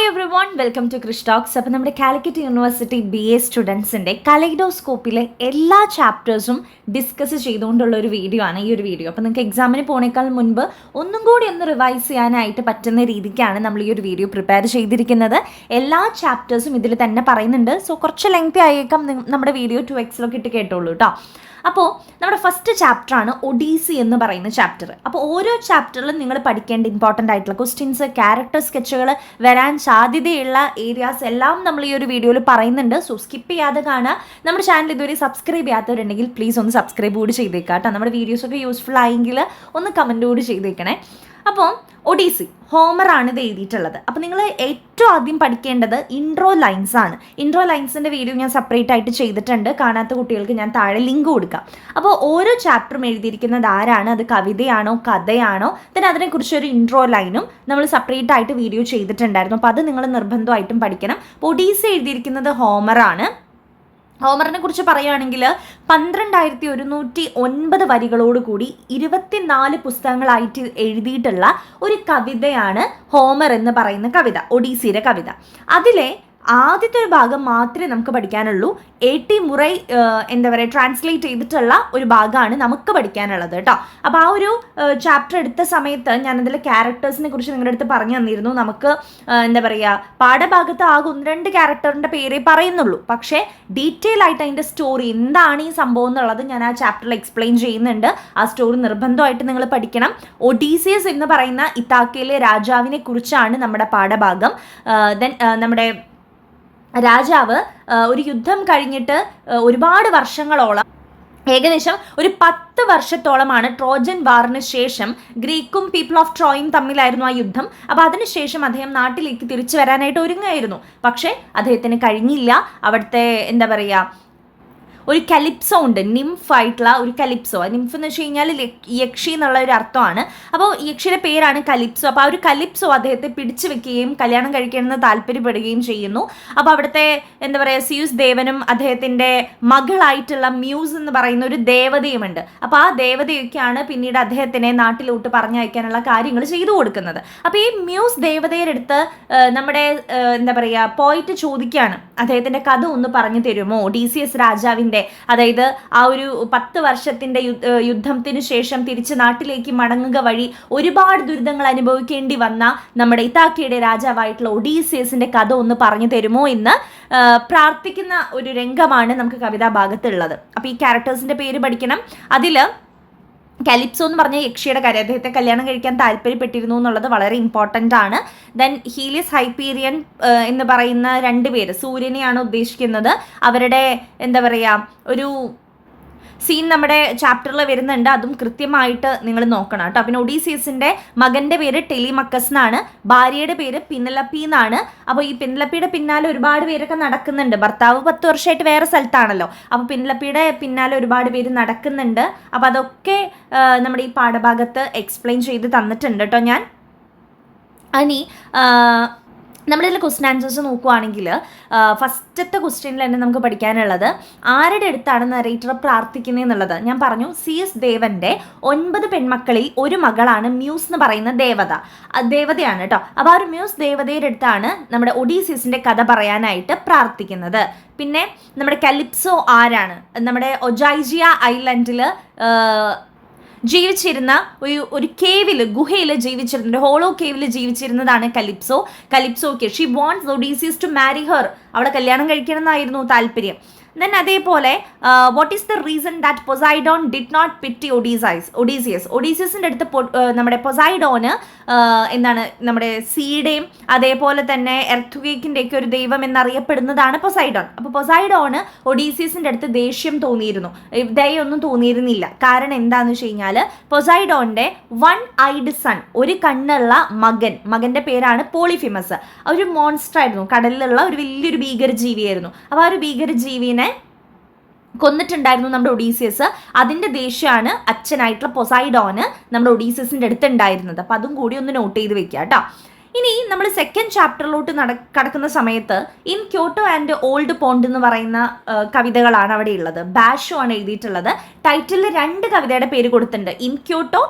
Hi everyone, welcome to Krish talks. അപ്പോൾ നമ്മുടെ Calicut university BA സ്റ്റുഡൻസിൻ്റെ കലൈഡോസ്കോപ്പിലെ എല്ലാ ചാപ്റ്റേഴ്സും ഡിസ്കസ് ചെയ്തുകൊണ്ടുള്ള ഒരു വീഡിയോ ആണ് ഈ ഒരു വീഡിയോ. അപ്പോൾ നിങ്ങൾക്ക് എക്സാമിന് പോണേക്കാൾ മുൻപ് ഒന്നും കൂടി ഒന്ന് റിവൈസ് ചെയ്യാനായിട്ട് പറ്റുന്ന രീതിക്കാണ് നമ്മൾ ഈ ഒരു വീഡിയോ പ്രിപ്പയർ ചെയ്തിരിക്കുന്നത്. എല്ലാ ചാപ്റ്റേഴ്സും ഇതിൽ തന്നെ പറയുന്നുണ്ട്. സോ കുറച്ച് ലെങ്തി ആയേക്കാം നമ്മുടെ വീഡിയോ 2x ഇട്ട് കേട്ടോളൂ കേട്ടോ. അപ്പോൾ നമ്മുടെ ഫസ്റ്റ് ചാപ്റ്ററാണ് ഒഡീസി എന്ന് പറയുന്ന ചാപ്റ്റർ. അപ്പോൾ ഓരോ ചാപ്റ്ററിലും നിങ്ങൾ പഠിക്കേണ്ട ഇമ്പോർട്ടൻ്റ് ആയിട്ടുള്ള ക്വസ്റ്റ്യൻസ്, ക്യാരക്ടർ സ്കെച്ചുകൾ, വരാൻ സാധ്യതയുള്ള ഏരിയാസ് എല്ലാം നമ്മൾ ഈ ഒരു വീഡിയോയിൽ പറയുന്നുണ്ട്. സോ സ്കിപ്പ് ചെയ്യാതെ കാണുക. നമ്മുടെ ചാനൽ ഇതുവരെ സബ്സ്ക്രൈബ് ചെയ്യാത്തവരുണ്ടെങ്കിൽ പ്ലീസ് ഒന്ന് സബ്സ്ക്രൈബ് കൂടി ചെയ്തേക്കാം കേട്ടോ. നമ്മുടെ വീഡിയോസൊക്കെ യൂസ്ഫുൾ ആയെങ്കിൽ ഒന്ന് കമൻറ്റ് കൂടി ചെയ്തേക്കണേ. അപ്പോൾ ഒഡീസി ഹോമറാണ് ഇത് എഴുതിയിട്ടുള്ളത്. അപ്പോൾ നിങ്ങൾ ഏറ്റവും ആദ്യം പഠിക്കേണ്ടത് ഇൻട്രോ ലൈൻസ് ആണ്. ഇൻട്രോ ലൈൻസിൻ്റെ വീഡിയോ ഞാൻ സെപ്പറേറ്റ് ആയിട്ട് ചെയ്തിട്ടുണ്ട്. കാണാത്ത കുട്ടികൾക്ക് ഞാൻ താഴെ ലിങ്ക് കൊടുക്കാം. അപ്പോൾ ഓരോ ചാപ്റ്ററും എഴുതിയിരിക്കുന്നത് ആരാണ്, അത് കവിതയാണോ കഥയാണോ, then അതിനെക്കുറിച്ചൊരു ഇൻട്രോ ലൈനും നമ്മൾ സെപ്പറേറ്റ് ആയിട്ട് വീഡിയോ ചെയ്തിട്ടുണ്ടായിരുന്നു. അപ്പോൾ അത് നിങ്ങൾ നിർബന്ധമായിട്ടും പഠിക്കണം. അപ്പോൾ ഒഡീസി എഴുതിയിരിക്കുന്നത് ഹോമറാണ്. ഹോമറിനെ കുറിച്ച് പറയുകയാണെങ്കിൽ 12,109 വരികളോടുകൂടി 24 പുസ്തകങ്ങളായിട്ട് എഴുതിയിട്ടുള്ള ഒരു കവിതയാണ് ഹോമർ എന്ന് പറയുന്ന കവിത, ഒഡീസിയുടെ കവിത. അതിലെ ആദ്യത്തെ ഒരു ഭാഗം മാത്രമേ നമുക്ക് പഠിക്കാനുള്ളൂ. 80 മുറൈ ട്രാൻസ്ലേറ്റ് ചെയ്തിട്ടുള്ള ഒരു ഭാഗമാണ് നമുക്ക് പഠിക്കാനുള്ളത് കേട്ടോ. അപ്പോൾ ആ ഒരു ചാപ്റ്റർ എടുത്ത സമയത്ത് ഞാനതിലെ ക്യാരക്ടേഴ്സിനെ കുറിച്ച് നിങ്ങളുടെ അടുത്ത് പറഞ്ഞു തന്നിരുന്നു. നമുക്ക് പാഠഭാഗത്ത് ആകെ 1-2 ക്യാരക്ടറിൻ്റെ പേരേ പറയുന്നുള്ളൂ. പക്ഷേ ഡീറ്റെയിൽ ആയിട്ട് അതിൻ്റെ സ്റ്റോറി എന്താണ് ഈ സംഭവം എന്നുള്ളത് ഞാൻ ആ ചാപ്റ്ററിൽ എക്സ്പ്ലെയിൻ ചെയ്യുന്നുണ്ട്. ആ സ്റ്റോറി നിർബന്ധമായിട്ട് നിങ്ങൾ പഠിക്കണം. ഒഡീസിയസ് എന്ന് പറയുന്ന ഇത്താക്കയിലെ രാജാവിനെ കുറിച്ചാണ് നമ്മുടെ പാഠഭാഗം. നമ്മുടെ രാജാവ് ഒരു യുദ്ധം കഴിഞ്ഞിട്ട് ഒരുപാട് വർഷങ്ങളോളം, ഏകദേശം ഒരു 10 വർഷത്തോളമാണ് ട്രോജൻ വാറിന് ശേഷം ഗ്രീക്കും പീപ്പിൾ ഓഫ് ട്രോയും തമ്മിലായിരുന്നു ആ യുദ്ധം. അപ്പോൾ അതിനുശേഷം അദ്ദേഹം നാട്ടിലേക്ക് തിരിച്ചു വരാനായിട്ട് ഒരുങ്ങായിരുന്നു. പക്ഷേ അദ്ദേഹത്തിന് കഴിഞ്ഞില്ല. അവിടുത്തെ ഒരു കലിപ്സോ ഉണ്ട്, നിംഫ് ആയിട്ടുള്ള ഒരു കലിപ്സോ. നിംഫ് എന്ന് വെച്ച് കഴിഞ്ഞാൽ യക്ഷി എന്നുള്ള ഒരു അർത്ഥമാണ്. അപ്പോൾ യക്ഷിയുടെ പേരാണ് കലിപ്സോ. അപ്പോൾ ആ ഒരു കലിപ്സോ അദ്ദേഹത്തെ പിടിച്ചു വെക്കുകയും കല്യാണം കഴിക്കണമെന്ന് താല്പര്യപ്പെടുകയും ചെയ്യുന്നു. അപ്പോൾ അവിടുത്തെ സിയൂസ് ദേവനും അദ്ദേഹത്തിൻ്റെ മകളായിട്ടുള്ള മ്യൂസ് എന്ന് പറയുന്ന ഒരു ദേവതയുമുണ്ട്. അപ്പോൾ ആ ദേവതയൊക്കെയാണ് പിന്നീട് അദ്ദേഹത്തിനെ നാട്ടിലോട്ട് പറഞ്ഞയക്കാനുള്ള കാര്യങ്ങൾ ചെയ്തു കൊടുക്കുന്നത്. അപ്പോൾ ഈ മ്യൂസ് ദേവതയുടെ അടുത്ത് നമ്മുടെ പോയിട്ട് ചോദിക്കുകയാണ്, അദ്ദേഹത്തിൻ്റെ കഥ ഒന്ന് പറഞ്ഞു തരുമോ, ഒഡീസിയസ് രാജാവിൻ്റെ, അതായത് ആ ഒരു 10 വർഷത്തിന്റെ യുദ്ധത്തിന് ശേഷം തിരിച്ച് നാട്ടിലേക്ക് മടങ്ങുക വഴി ഒരുപാട് ദുരിതങ്ങൾ അനുഭവിക്കേണ്ടി വന്ന നമ്മുടെ ഇതാക്കയുടെ രാജാവായിട്ടുള്ള ഒഡീസിയസിന്റെ കഥ ഒന്ന് പറഞ്ഞു തരുമോ എന്ന് പ്രാർത്ഥിക്കുന്ന ഒരു രംഗമാണ് നമുക്ക് കവിതാ ഭാഗത്തുള്ളത്. അപ്പോൾ ഈ ക്യാരക്ടേഴ്സിന്റെ പേര് പഠിക്കണം. അതിൽ കലിപ്സോ എന്ന് പറഞ്ഞ യക്ഷിയുടെ കാര്യം, അദ്ദേഹത്തെ കല്യാണം കഴിക്കാൻ താല്പര്യപ്പെട്ടിരുന്നു എന്നുള്ളത് വളരെ ഇമ്പോർട്ടൻ്റ് ആണ്. ദെൻ ഹീലിയസ് ഹൈപ്പീരിയൻ എന്ന് പറയുന്ന 2 പേര്, സൂര്യനെയാണ് ഉദ്ദേശിക്കുന്നത്. അവരുടെ ഒരു സീൻ നമ്മുടെ ചാപ്റ്ററിൽ വരുന്നുണ്ട്. അതും കൃത്യമായിട്ട് നിങ്ങൾ നോക്കണം കേട്ടോ. പിന്നെ ഒഡീസിയസിൻ്റെ മകൻ്റെ പേര് ടെലിമക്കസ് എന്നാണ്, ഭാര്യയുടെ പേര് പിനലപ്പി എന്നാണ്. അപ്പോൾ ഈ പിനലപ്പിയുടെ പിന്നാലെ ഒരുപാട് പേരൊക്കെ നടക്കുന്നുണ്ട്. ഭർത്താവ് 10 വർഷമായിട്ട് വേറെ സ്ഥലത്താണല്ലോ. അപ്പോൾ പിനലപ്പിയുടെ പിന്നാലെ ഒരുപാട് പേര് നടക്കുന്നുണ്ട്. അപ്പോൾ അതൊക്കെ നമ്മുടെ ഈ പാഠഭാഗത്ത് എക്സ്പ്ലെയിൻ ചെയ്ത് തന്നിട്ടുണ്ട് കേട്ടോ ഞാൻ. ഇനി നമ്മളിതിൽ ക്വസ്റ്റ്യൻ ആൻസേഴ്സ് നോക്കുവാണെങ്കിൽ ഫസ്റ്റത്തെ ക്വസ്റ്റ്യനിൽ തന്നെ നമുക്ക് പഠിക്കാനുള്ളത് ആരുടെ അടുത്താണ് നരേറ്റർ പ്രാർത്ഥിക്കുന്നത് എന്നുള്ളത്. ഞാൻ പറഞ്ഞു, CS ദേവൻ്റെ 9 പെൺമക്കളിൽ ഒരു മകളാണ് മ്യൂസ് എന്ന് പറയുന്ന ദേവതയാണ് കേട്ടോ. അപ്പോൾ ആ ഒരു മ്യൂസ് ദേവതയുടെ അടുത്താണ് നമ്മുടെ ഒഡീസിയസിൻ്റെ കഥ പറയാനായിട്ട് പ്രാർത്ഥിക്കുന്നത്. പിന്നെ നമ്മുടെ കലിപ്സോ ആരാണ്, നമ്മുടെ ഒജൈജിയ ഐലൻഡിൽ ജീവിച്ചിരുന്ന ഒരു ഗുഹയിൽ ജീവിച്ചിരുന്ന ഒരു ഹോളോ കേവിൽ ജീവിച്ചിരുന്നതാണ് കലിപ്സോക്ക് she wants Odysseus to marry her, അവളെ കല്യാണം കഴിക്കണം എന്നായിരുന്നു താല്പര്യം. ദെൻ അതേപോലെ what is the reason that Poseidon did not pity ഒഡീസിയസിൻ്റെ അടുത്ത് നമ്മുടെ പൊസൈഡോന് നമ്മുടെ സീയുടെയും അതേപോലെ തന്നെ എർത്തുകേക്കിൻ്റെയൊക്കെ ഒരു ദൈവം എന്നറിയപ്പെടുന്നതാണ് പൊസൈഡോൺ. അപ്പോൾ പൊസൈഡോന് ഒഡീസിയസിൻ്റെ അടുത്ത് ദേഷ്യം തോന്നിയിരുന്നു, ദയൊന്നും തോന്നിയിരുന്നില്ല. കാരണം എന്താണെന്ന് വെച്ച് കഴിഞ്ഞാൽ പൊസൈഡോൻ്റെ 1 ഐഡ് സൺ, ഒരു കണ്ണുള്ള മകൻ്റെ പേരാണ് പോളിഫിമസ്. ഒരു മോൺസ്റ്റർ ആയിരുന്നു, കടലിലുള്ള ഒരു വലിയൊരു ഭീകരജീവിയായിരുന്നു. അപ്പോൾ ആ ഒരു ഭീകരജീവിനെ കൊന്നിട്ടുണ്ടായിരുന്നു നമ്മുടെ ഒഡീസിയസ്. അതിൻ്റെ ദേഷ്യമാണ് അച്ഛനായിട്ടുള്ള പൊസൈഡോന് നമ്മുടെ ഒഡീസിയസിൻ്റെ അടുത്തുണ്ടായിരുന്നത്. അപ്പോൾ അതും കൂടി ഒന്ന് നോട്ട് ചെയ്ത് വെക്കുക കേട്ടോ. ഇനി നമ്മൾ സെക്കൻഡ് ചാപ്റ്ററിലോട്ട് കടക്കുന്ന സമയത്ത് in Kyoto and old pond എന്ന് പറയുന്ന കവിതകളാണ് അവിടെ ഉള്ളത്. ബാഷോ ആണ് എഴുതിയിട്ടുള്ളത്. ടൈറ്റിലിൽ 2 കവിതയുടെ പേര് കൊടുത്തിട്ടുണ്ട്, in Kyoto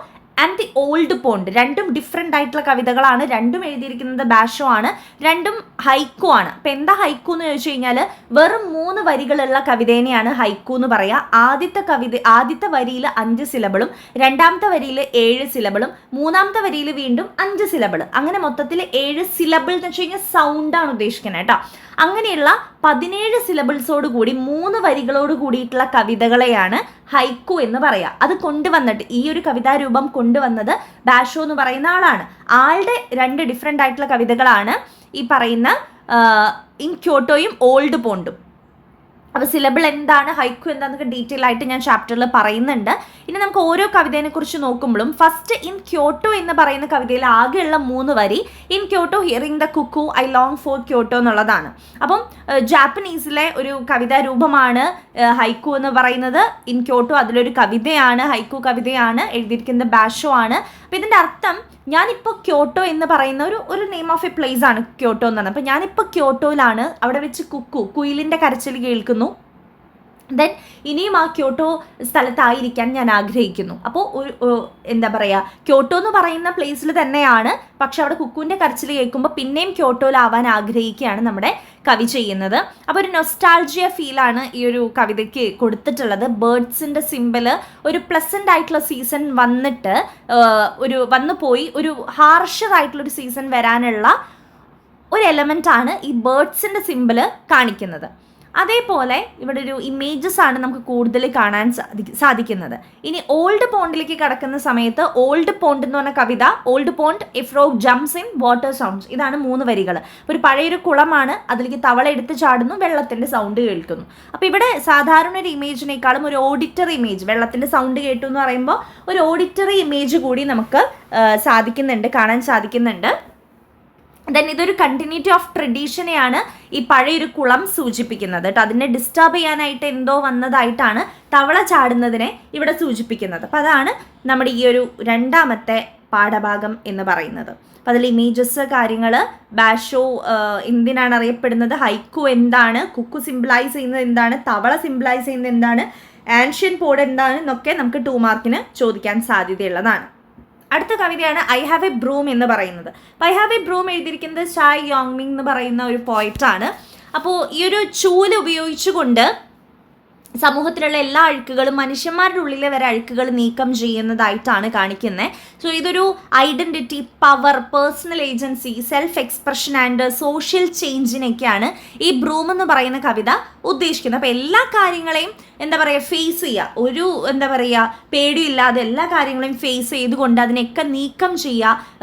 and the old pond. രണ്ടും ഡിഫറെൻ്റ് ആയിട്ടുള്ള കവിതകളാണ്. രണ്ടും എഴുതിയിരിക്കുന്നത് ബാഷോ ആണ്, രണ്ടും ഹൈക്കു ആണ്. അപ്പം എന്താ ഹൈക്കു എന്ന് ചോദിച്ചു കഴിഞ്ഞാൽ വെറും 3 വരികളുള്ള കവിതേനെയാണ് ഹൈക്കു എന്ന് പറയുക. ആദ്യത്തെ വരിയിൽ 5 സിലബിളും രണ്ടാമത്തെ വരിയിൽ 7 സിലബിളും മൂന്നാമത്തെ വരിയിൽ വീണ്ടും 5 സിലബിൾ, അങ്ങനെ മൊത്തത്തിൽ 7 സിലബിൾ എന്ന് വെച്ച് കഴിഞ്ഞാൽ സൗണ്ടാണ് ഉദ്ദേശിക്കുന്നത് കേട്ടോ. അങ്ങനെയുള്ള 17 സിലബിൾസോട് കൂടി 3 വരികളോട് കൂടിയിട്ടുള്ള കവിതകളെയാണ് ഹൈക്കു എന്ന് പറയുക. അത് കൊണ്ടുവന്നിട്ട് ഈ ഒരു കവിതാരൂപം കൊണ്ടുവന്നത് ബാഷോ എന്ന് പറയുന്ന ആളാണ്. ആളുടെ 2 ഡിഫറെൻ്റ് ആയിട്ടുള്ള കവിതകളാണ് ഈ പറയുന്ന ഇൻ ക്യോട്ടോയും ഓൾഡ് പോണ്ടും. അപ്പോൾ സിലബിൾ എന്താണ്, ഹൈക്കു എന്താണെന്നൊക്കെ ഡീറ്റെയിൽ ആയിട്ട് ഞാൻ ചാപ്റ്ററിൽ പറയുന്നുണ്ട്. ഇനി നമുക്ക് ഓരോ കവിതയെ കുറിച്ച് നോക്കുമ്പോഴും ഫസ്റ്റ് ഇൻ ക്യോട്ടോ എന്ന് പറയുന്ന കവിതയിൽ ആകെയുള്ള 3 വരി in Kyoto hearing the cuckoo I long for Kyoto എന്നുള്ളതാണ്. അപ്പം ജാപ്പനീസിലെ ഒരു കവിതാരൂപമാണ് ഹൈക്കു എന്ന് പറയുന്നത്. ഇൻ ക്യോട്ടോ അതിലൊരു കവിതയാണ്, ഹൈക്കു കവിതയാണ്, എഴുതിയിരിക്കുന്നത് ബാഷോ ആണ്. അപ്പം ഇതിൻ്റെ അർത്ഥം ഞാനിപ്പോൾ ക്യോട്ടോ എന്ന് പറയുന്ന ഒരു നെയിം ഓഫ് എ പ്ലേസ് ആണ് ക്യോട്ടോ എന്ന് പറഞ്ഞത്. അപ്പോൾ ഞാനിപ്പോൾ ക്യോട്ടോയിലാണ്, അവിടെ വെച്ച് കുയിലിൻ്റെ കരച്ചിൽ കേൾക്കുന്നു. ദെൻ ഇനിയും ആ ക്യോട്ടോ സ്ഥലത്തായിരിക്കാൻ ഞാൻ ആഗ്രഹിക്കുന്നു. അപ്പോൾ എന്താ പറയുക, ക്യോട്ടോ എന്ന് പറയുന്ന പ്ലേസിൽ തന്നെയാണ്, പക്ഷെ അവിടെ കുക്കുവിൻ്റെ കരച്ചിൽ കേൾക്കുമ്പോൾ പിന്നെയും ക്യോട്ടോയിലാവാൻ ആഗ്രഹിക്കുകയാണ് നമ്മുടെ കവി ചെയ്യുന്നത്. അപ്പോൾ ഒരു നൊസ്റ്റാൾജിയ ഫീലാണ് ഈ ഒരു കവിതയ്ക്ക് കൊടുത്തിട്ടുള്ളത്. ബേർഡ്സിൻ്റെ സിമ്പിള് ഒരു പ്ലസൻ്റ് ആയിട്ടുള്ള സീസൺ വന്നിട്ട് വന്നു പോയി ഒരു ഹാർഷറായിട്ടുള്ളൊരു സീസൺ വരാനുള്ള ഒരു എലമെൻ്റാണ് ഈ ബേർഡ്സിൻ്റെ സിമ്പിള് കാണിക്കുന്നത്. അതേപോലെ ഇവിടെ ഒരു ഇമേജസ് ആണ് നമുക്ക് കൂടുതൽ കാണാൻ സാധിക്കുന്നത്. ഇനി ഓൾഡ് പോണ്ടിലേക്ക് കടക്കുന്ന സമയത്ത് ഓൾഡ് പോണ്ട് എന്ന് പറഞ്ഞ കവിത, old pond a frog jumps in water sounds, ഇതാണ് 3 വരികൾ. ഒരു പഴയൊരു കുളമാണ്, അതിലേക്ക് തവള എടുത്ത് ചാടുന്നു, വെള്ളത്തിൻ്റെ സൗണ്ട് കേൾക്കുന്നു. അപ്പോൾ ഇവിടെ സാധാരണ ഒരു ഇമേജിനേക്കാളും ഒരു ഓഡിറ്ററി ഇമേജ്, വെള്ളത്തിൻ്റെ സൗണ്ട് കേട്ടു എന്ന് പറയുമ്പോൾ ഒരു ഓഡിറ്ററി ഇമേജ് കൂടി നമുക്ക് കാണാൻ സാധിക്കുന്നുണ്ട്. ദെൻ ഇതൊരു കണ്ടിന്യൂറ്റി ഓഫ് ട്രഡീഷനെയാണ് ഈ പഴയൊരു കുളം സൂചിപ്പിക്കുന്നത് കേട്ടോ. അതിനെ ഡിസ്റ്റർബ് ചെയ്യാനായിട്ട് എന്തോ വന്നതായിട്ടാണ് തവള ചാടുന്നതിനെ ഇവിടെ സൂചിപ്പിക്കുന്നത്. അപ്പോൾ അതാണ് നമ്മുടെ ഈ ഒരു 2ാമത്തെ പാഠഭാഗം എന്ന് പറയുന്നത്. അപ്പോൾ അതിൽ ഇമേജസ്, കാര്യങ്ങൾ, ബാഷോ എന്തിനാണ് അറിയപ്പെടുന്നത്, ഹൈക്കു എന്താണ്, കുക്കു സിംബിളൈസ് ചെയ്യുന്നത് എന്താണ്, തവള സിംബിളൈസ് ചെയ്യുന്നത് എന്താണ്, ആൻഷ്യൻ പോഡ് എന്താണ് എന്നൊക്കെ നമുക്ക് 2 മാർക്കിന് ചോദിക്കാൻ സാധ്യതയുള്ളതാണ്. അടുത്ത കവിതയാണ് ഐ ഹാവ് എ ബ്രൂം എന്ന് പറയുന്നത്. അപ്പോൾ ഐ ഹാവ് എ ബ്രൂം എഴുതിയിരിക്കുന്നത് ചായ് യോങ്മിങ് എന്ന് പറയുന്ന ഒരു പോയിറ്റാണ്. അപ്പോൾ ഈ ഒരു ചൂല് ഉപയോഗിച്ചുകൊണ്ട് സമൂഹത്തിലുള്ള എല്ലാ അഴുക്കുകളും, മനുഷ്യന്മാരുടെ ഉള്ളിലെ വരെ അഴുക്കുകൾ നീക്കം ചെയ്യുന്നതായിട്ടാണ് കാണിക്കുന്നത്. സോ ഇതൊരു identity, power, personal agency, self expression and social ചേഞ്ചിനൊക്കെയാണ് ഈ ബ്രൂം എന്ന് പറയുന്ന കവിത ഉദ്ദേശിക്കുന്നത്. അപ്പോൾ എല്ലാ കാര്യങ്ങളെയും എന്താ പറയുക, ഫേസ് ചെയ്യുക, ഒരു എന്താ പറയുക പേടിയില്ലാതെ എല്ലാ കാര്യങ്ങളെയും ഫേസ് ചെയ്തുകൊണ്ട് അതിനെയൊക്കെ നീക്കം ചെയ്യുക.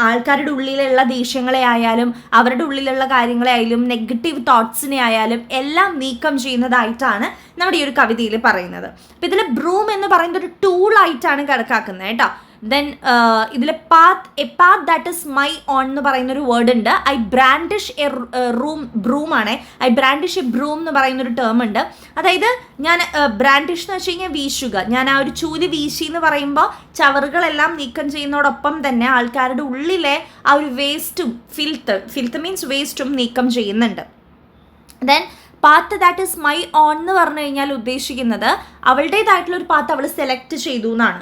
ആൾക്കാരുടെ ഉള്ളിലുള്ള ദേഷ്യങ്ങളെ ആയാലും അവരുടെ ഉള്ളിലുള്ള കാര്യങ്ങളെ ആയാലും നെഗറ്റീവ് തോട്ട്സിനെ ആയാലും എല്ലാം നീക്കം ചെയ്യുന്നതായിട്ടാണ് നമ്മുടെ ഈ ഒരു കവിതയിൽ പറയുന്നത്. അപ്പം ഇതിൽ ബ്രൂം എന്ന് പറയുന്നത് ഒരു ടൂളായിട്ടാണ് കണക്കാക്കുന്നത് കേട്ടോ. ദെൻ ഇതിൽ a path that is my own എന്ന് പറയുന്നൊരു വേർഡ് ഉണ്ട്. ഐ ബ്രാൻഡിഷ് എ ബ്രൂമാണ്. ഐ ബ്രാൻഡിഷ് എ ബ്രൂം എന്ന് പറയുന്നൊരു ടേം ഉണ്ട്. അതായത് ഞാൻ ബ്രാൻഡിഷ് എന്ന് വെച്ച് കഴിഞ്ഞാൽ വീശുക, ഞാൻ ആ ഒരു ചൂല് വീശി എന്ന് പറയുമ്പോൾ ചവറുകളെല്ലാം നീക്കം ചെയ്യുന്നതോടൊപ്പം തന്നെ ആൾക്കാരുടെ ഉള്ളിലെ ആ ഒരു വേസ്റ്റും, ഫിൽത്ത് മീൻസ് വേസ്റ്റും നീക്കം ചെയ്യുന്നുണ്ട്. Then path that is my own എന്ന് പറഞ്ഞു കഴിഞ്ഞാൽ ഉദ്ദേശിക്കുന്നത് അവളുടേതായിട്ടുള്ളൊരു പാത്ത് അവൾ സെലക്ട് ചെയ്തു എന്നാണ്.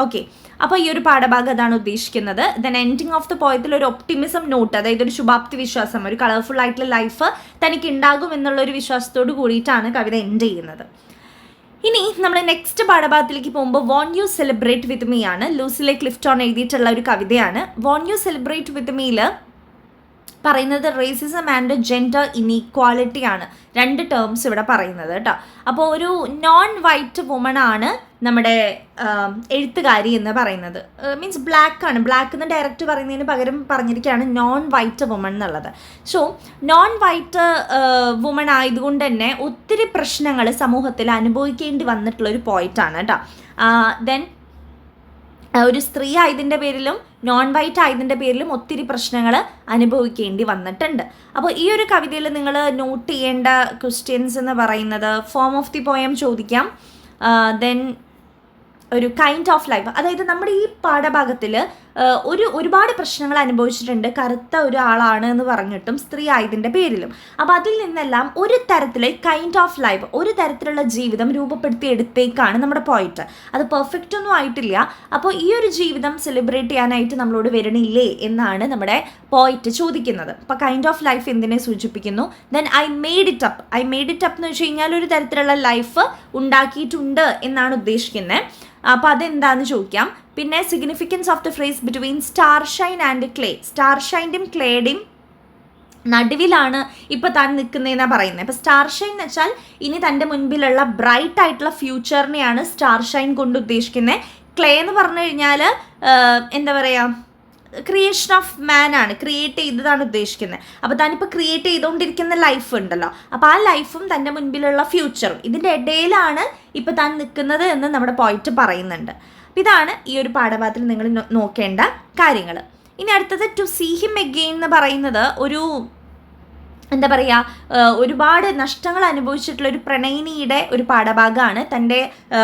ഓക്കെ, അപ്പോൾ ഈ ഒരു പാഠഭാഗം അതാണ് ഉദ്ദേശിക്കുന്നത്. ദെൻ എൻഡിങ് ഓഫ് ദ പോയത്തിൽ ഒരു ഒപ്റ്റിമിസം നോട്ട്, അതായത് ഒരു ശുഭാപ്തി വിശ്വാസം, ഒരു കളർഫുൾ ആയിട്ടുള്ള ലൈഫ് തനിക്ക് ഉണ്ടാകും എന്നുള്ളൊരു വിശ്വാസത്തോട് കൂടിയിട്ടാണ് കവിത എൻഡ് ചെയ്യുന്നത്. ഇനി നമ്മൾ നെക്സ്റ്റ് പാഠഭാഗത്തിലേക്ക് പോകുമ്പോൾ von U celebrate with me ആണ്. ലൂസിലെ ക്ലിഫ്റ്റോൺ എഴുതിയിട്ടുള്ള ഒരു കവിതയാണ്. വോൺ യു സെലിബ്രേറ്റ് വിത്ത് മീയിൽ പറയുന്നത് റേസിസം ആൻഡ് ജെൻഡർ ഇനീക്വാളിറ്റി ആണ്. 2 ടേംസ് ഇവിടെ പറയുന്നത് കേട്ടോ. അപ്പോൾ ഒരു നോൺ വൈറ്റ് വുമൺ ആണ് നമ്മുടെ എഴുത്തുകാരി എന്ന് പറയുന്നത്. മീൻസ് ബ്ലാക്ക് ആണ്. ബ്ലാക്ക് എന്ന് ഡയറക്റ്റ് പറയുന്നതിന് പകരം പറഞ്ഞിരിക്കുകയാണ് നോൺ വൈറ്റ് വുമൺ എന്നുള്ളത്. സോ നോൺ വൈറ്റ് വുമൺ ആയതുകൊണ്ട് തന്നെ ഒത്തിരി പ്രശ്നങ്ങൾ സമൂഹത്തിൽ അനുഭവിക്കേണ്ടി വന്നിട്ടുള്ളൊരു പോയിറ്റാണ് കേട്ടോ. ദെൻ ഒരു സ്ത്രീ ആയതിൻ്റെ പേരിലും നോൺ വൈറ്റ് ആയതിൻ്റെ പേരിലും ഒത്തിരി പ്രശ്നങ്ങൾ അനുഭവിക്കേണ്ടി വന്നിട്ടുണ്ട്. അപ്പോൾ ഈ ഒരു കവിതയിൽ നിങ്ങൾ നോട്ട് ചെയ്യേണ്ട ക്വസ്റ്റ്യൻസ് എന്ന് പറയുന്നത് ഫോം ഓഫ് ദി പോയം ചോദിക്കാം. ദെൻ ഒരു കൈൻഡ് ഓഫ് ലൈഫ്, അതായത് നമ്മുടെ ഈ പാഠഭാഗത്തിൽ ഒരുപാട് പ്രശ്നങ്ങൾ അനുഭവിച്ചിട്ടുണ്ട്, കറുത്ത ഒരാളാണ് എന്ന് പറഞ്ഞിട്ടും സ്ത്രീ ആയതിൻ്റെ പേരിലും. അപ്പോൾ അതിൽ നിന്നെല്ലാം ഒരു തരത്തിലെ കൈൻഡ് ഓഫ് ലൈഫ്, ഒരു തരത്തിലുള്ള ജീവിതം രൂപപ്പെടുത്തി എടുത്തേക്കാണ് നമ്മുടെ പോയിറ്റ്. അത് പെർഫെക്റ്റ് ഒന്നും ആയിട്ടില്ല. അപ്പോൾ ഈ ഒരു ജീവിതം സെലിബ്രേറ്റ് ചെയ്യാനായിട്ട് നമ്മളോട് വരണില്ലേ എന്നാണ് നമ്മുടെ പോയിറ്റ് ചോദിക്കുന്നത്. അപ്പോൾ കൈൻഡ് ഓഫ് ലൈഫ് എന്തിനെ സൂചിപ്പിക്കുന്നു? Then I made it up എന്ന് വെച്ച് കഴിഞ്ഞാൽ ഒരു തരത്തിലുള്ള ലൈഫ് ഉണ്ടാക്കിയിട്ടുണ്ട് എന്നാണ് ഉദ്ദേശിക്കുന്നത്. അപ്പോൾ അതെന്താന്ന് ചോദിക്കാം. പിന്നെ significance of the phrase between star shine and clay. Star ഷൈൻ്റെയും ക്ലേയുടെയും നടുവിലാണ് ഇപ്പോൾ താൻ നിൽക്കുന്നതെന്നാണ് പറയുന്നത്. അപ്പോൾ സ്റ്റാർ ഷൈൻ എന്ന് വെച്ചാൽ ഇനി തൻ്റെ മുൻപിലുള്ള ബ്രൈറ്റ് ആയിട്ടുള്ള ഫ്യൂച്ചറിനെയാണ് സ്റ്റാർ ഷൈൻ കൊണ്ട് ഉദ്ദേശിക്കുന്നത്. ക്ലേ എന്ന് പറഞ്ഞു കഴിഞ്ഞാൽ എന്താ പറയുക, ക്രിയേഷൻ ഓഫ് മാൻ ആണ്, ക്രിയേറ്റ് ചെയ്തതാണ് ഉദ്ദേശിക്കുന്നത്. അപ്പോൾ താനിപ്പോൾ ക്രിയേറ്റ് ചെയ്തുകൊണ്ടിരിക്കുന്ന ലൈഫ് ഉണ്ടല്ലോ, അപ്പോൾ ആ ലൈഫും തൻ്റെ മുൻപിലുള്ള ഫ്യൂച്ചറും ഇതിൻ്റെ ഇടയിലാണ് ഇപ്പോൾ താൻ നിൽക്കുന്നത് എന്ന് നമ്മുടെ പോയിറ്റ് പറയുന്നുണ്ട്. അപ്പോൾ ഇതാണ് ഈ ഒരു പാഠഭാഗത്തിൽ നിങ്ങൾ നോക്കേണ്ട കാര്യങ്ങൾ. ഇനി അടുത്തത് ടു സീ ഹിം എഗെയിൻ എന്ന് പറയുന്നത് ഒരു എന്താ പറയുക, ഒരുപാട് നഷ്ടങ്ങൾ അനുഭവിച്ചിട്ടുള്ള ഒരു പ്രണയിനിയുടെ ഒരു പാഠഭാഗമാണ്. തൻ്റെ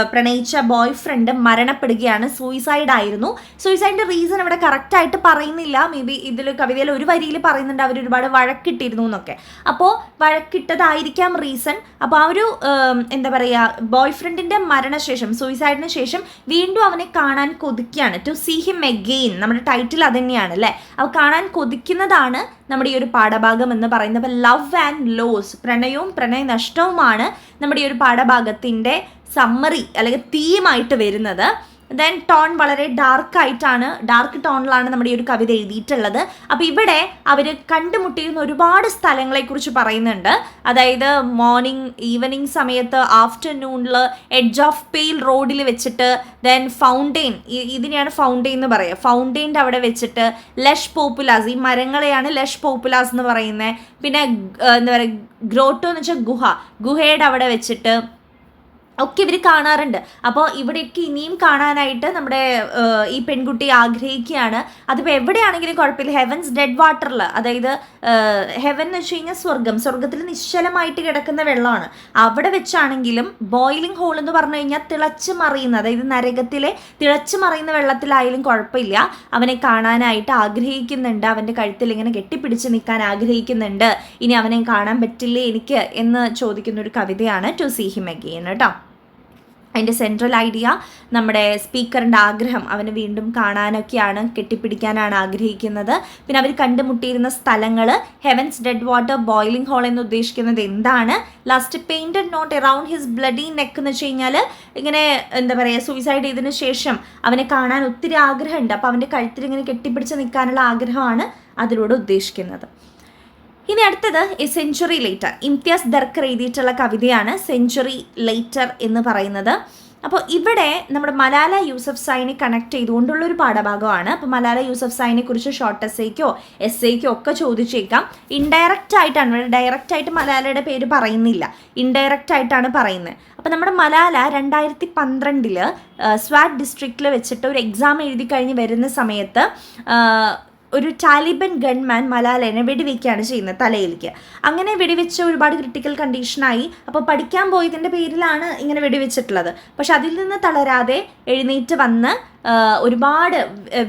പ്രണയിച്ച ബോയ് ഫ്രണ്ട് മരണപ്പെടുകയാണ്, സൂയിസൈഡായിരുന്നു. സൂയിസൈഡിൻ്റെ റീസൺ ഇവിടെ കറക്റ്റായിട്ട് പറയുന്നില്ല. മേ ബി ഇതിൽ കവിതയിൽ ഒരു വരിയിൽ പറയുന്നുണ്ട് അവർ ഒരുപാട് വഴക്കിട്ടിരുന്നു എന്നൊക്കെ. അപ്പോൾ വഴക്കിട്ടതായിരിക്കാം റീസൺ. അപ്പോൾ ആ ഒരു എന്താ പറയുക, ബോയ് ഫ്രണ്ടിൻ്റെ മരണശേഷം, സൂയിസൈഡിന് ശേഷം വീണ്ടും അവനെ കാണാൻ കൊതിക്കുകയാണ്. ടു സീ ഹിം എഗെയിൻ, നമ്മുടെ ടൈറ്റിൽ അത് തന്നെയാണ് അല്ലേ. അപ്പോൾ കാണാൻ കൊതിക്കുന്നതാണ് നമ്മുടെ ഈ ഒരു പാഠഭാഗം എന്ന് പറയുന്നത്. അപ്പോൾ ലവ് ആൻഡ് ലോസ്, പ്രണയവും പ്രണയ നഷ്ടവുമാണ് നമ്മുടെ ഈ ഒരു പാഠഭാഗത്തിൻ്റെ സമ്മറി അല്ലെങ്കിൽ തീമായിട്ട് വരുന്നത്. ദെൻ ടോൺ വളരെ ഡാർക്ക് ടോണിലാണ് നമ്മുടെ ഈ ഒരു കവിത എഴുതിയിട്ടുള്ളത്. അപ്പോൾ ഇവിടെ അവർ കണ്ടുമുട്ടിയിരുന്ന ഒരുപാട് സ്ഥലങ്ങളെക്കുറിച്ച് പറയുന്നുണ്ട്. അതായത് മോർണിംഗ്, ഈവനിങ് സമയത്ത്, ആഫ്റ്റർനൂണിൽ എഡ്ജ് ഓഫ് പെയിൽ റോഡിൽ വെച്ചിട്ട്, ദെൻ ഫൗണ്ടെയിൻ, ഇതിനെയാണ് ഫൗണ്ടെയിൻ എന്ന് പറയുക, ഫൗണ്ടെയിൻ്റെ അവിടെ വെച്ചിട്ട്, ലഷ് പോപ്പുലാസ്, ഈ മരങ്ങളെയാണ് ലഷ് പോപ്പുലാസ് എന്ന് പറയുന്നത്. പിന്നെ എന്താ പറയുക, ഗ്രോട്ടോ എന്ന് വെച്ചാൽ ഗുഹയുടെ അവിടെ വെച്ചിട്ട് ഒക്കെ ഇവർ കാണാറുണ്ട്. അപ്പോൾ ഇവിടെയൊക്കെ ഇനിയും കാണാനായിട്ട് നമ്മുടെ ഈ പെൺകുട്ടി ആഗ്രഹിക്കുകയാണ്. അതിപ്പോൾ എവിടെയാണെങ്കിലും കുഴപ്പമില്ല. ഹെവൻസ് ഡെഡ് വാട്ടറിൽ, അതായത് ഹെവൻ എന്ന് വെച്ച് കഴിഞ്ഞാൽ സ്വർഗത്തിൽ നിശ്ചലമായിട്ട് കിടക്കുന്ന വെള്ളമാണ്. അവിടെ വെച്ചാണെങ്കിലും ബോയിലിംഗ് ഹോൾ എന്ന് പറഞ്ഞു കഴിഞ്ഞാൽ തിളച്ച് മറിയുന്ന, അതായത് നരകത്തിലെ തിളച്ച് മറിയുന്ന വെള്ളത്തിലായാലും കുഴപ്പമില്ല. അവനെ കാണാനായിട്ട് ആഗ്രഹിക്കുന്നുണ്ട്, അവൻ്റെ കഴുത്തിൽ ഇങ്ങനെ കെട്ടിപ്പിടിച്ച് നിൽക്കാൻ ആഗ്രഹിക്കുന്നുണ്ട്. ഇനി അവനെ കാണാൻ പറ്റില്ലേ എനിക്ക് എന്ന് ചോദിക്കുന്ന ഒരു കവിതയാണ് ടു സീ ഹിം അഗെയിൻ കേട്ടോ. അതിൻ്റെ സെൻട്രൽ ഐഡിയ നമ്മുടെ സ്പീക്കറിൻ്റെ ആഗ്രഹം, അവന് വീണ്ടും കാണാനൊക്കെയാണ്, കെട്ടിപ്പിടിക്കാനാണ് ആഗ്രഹിക്കുന്നത്. പിന്നെ അവർ കണ്ടുമുട്ടിയിരുന്ന സ്ഥലങ്ങൾ, heavens dead water, boiling hole എന്ന് ഉദ്ദേശിക്കുന്നത് എന്താണ്? Last painted note around his bloody neck എന്ന് വെച്ച് കഴിഞ്ഞാൽ ഇങ്ങനെ എന്താ പറയുക, സൂയിസൈഡ് ചെയ്തതിന് ശേഷം അവനെ കാണാൻ ഒത്തിരി ആഗ്രഹമുണ്ട്. അപ്പോൾ അവൻ്റെ കഴുത്തിൽ ഇങ്ങനെ കെട്ടിപ്പിടിച്ച് നിൽക്കാനുള്ള ആഗ്രഹമാണ് അതിലൂടെ ഉദ്ദേശിക്കുന്നത്. ഇനി അടുത്തത് എ സെഞ്ച്വറി ലേറ്റർ. ഇംതിയാസ് ദർക്കർ എഴുതിയിട്ടുള്ള കവിതയാണ് സെഞ്ച്വറി ലേറ്റർ എന്ന് പറയുന്നത്. അപ്പോൾ ഇവിടെ നമ്മുടെ മലാല യൂസഫ്സായിനെ കണക്ട് ചെയ്തുകൊണ്ടുള്ളൊരു പാഠഭാഗമാണ്. അപ്പോൾ മലാല യൂസഫ്സായിനെ കുറിച്ച് ഷോർട്ട് എസ്സേക്കോ ഒക്കെ ചോദിച്ചേക്കാം. ഇൻഡയറക്റ്റ് ആയിട്ടാണ്, ഇവിടെ ഡയറക്റ്റ് ആയിട്ട് മലാലയുടെ പേര് പറയുന്നില്ല, ഇൻഡയറക്റ്റ് ആയിട്ടാണ് പറയുന്നത്. അപ്പോൾ നമ്മുടെ മലാല 2012 സ്വാറ്റ് ഡിസ്ട്രിക്റ്റിൽ വെച്ചിട്ട് ഒരു എക്സാം എഴുതി കഴിഞ്ഞ് വരുന്ന സമയത്ത് ഒരു താലിബൻ ഗൺമാൻ മലാലേനെ വെടിവെക്കുകയാണ് ചെയ്യുന്നത് തലയിലേക്ക്. അങ്ങനെ വെടിവെച്ച് ഒരുപാട് ക്രിട്ടിക്കൽ കണ്ടീഷനായി. അപ്പോൾ പഠിക്കാൻ പോയതിൻ്റെ പേരിലാണ് ഇങ്ങനെ വെടിവെച്ചിട്ടുള്ളത്. പക്ഷെ അതിൽ നിന്ന് തളരാതെ എഴുന്നേറ്റ് വന്ന് ഒരുപാട്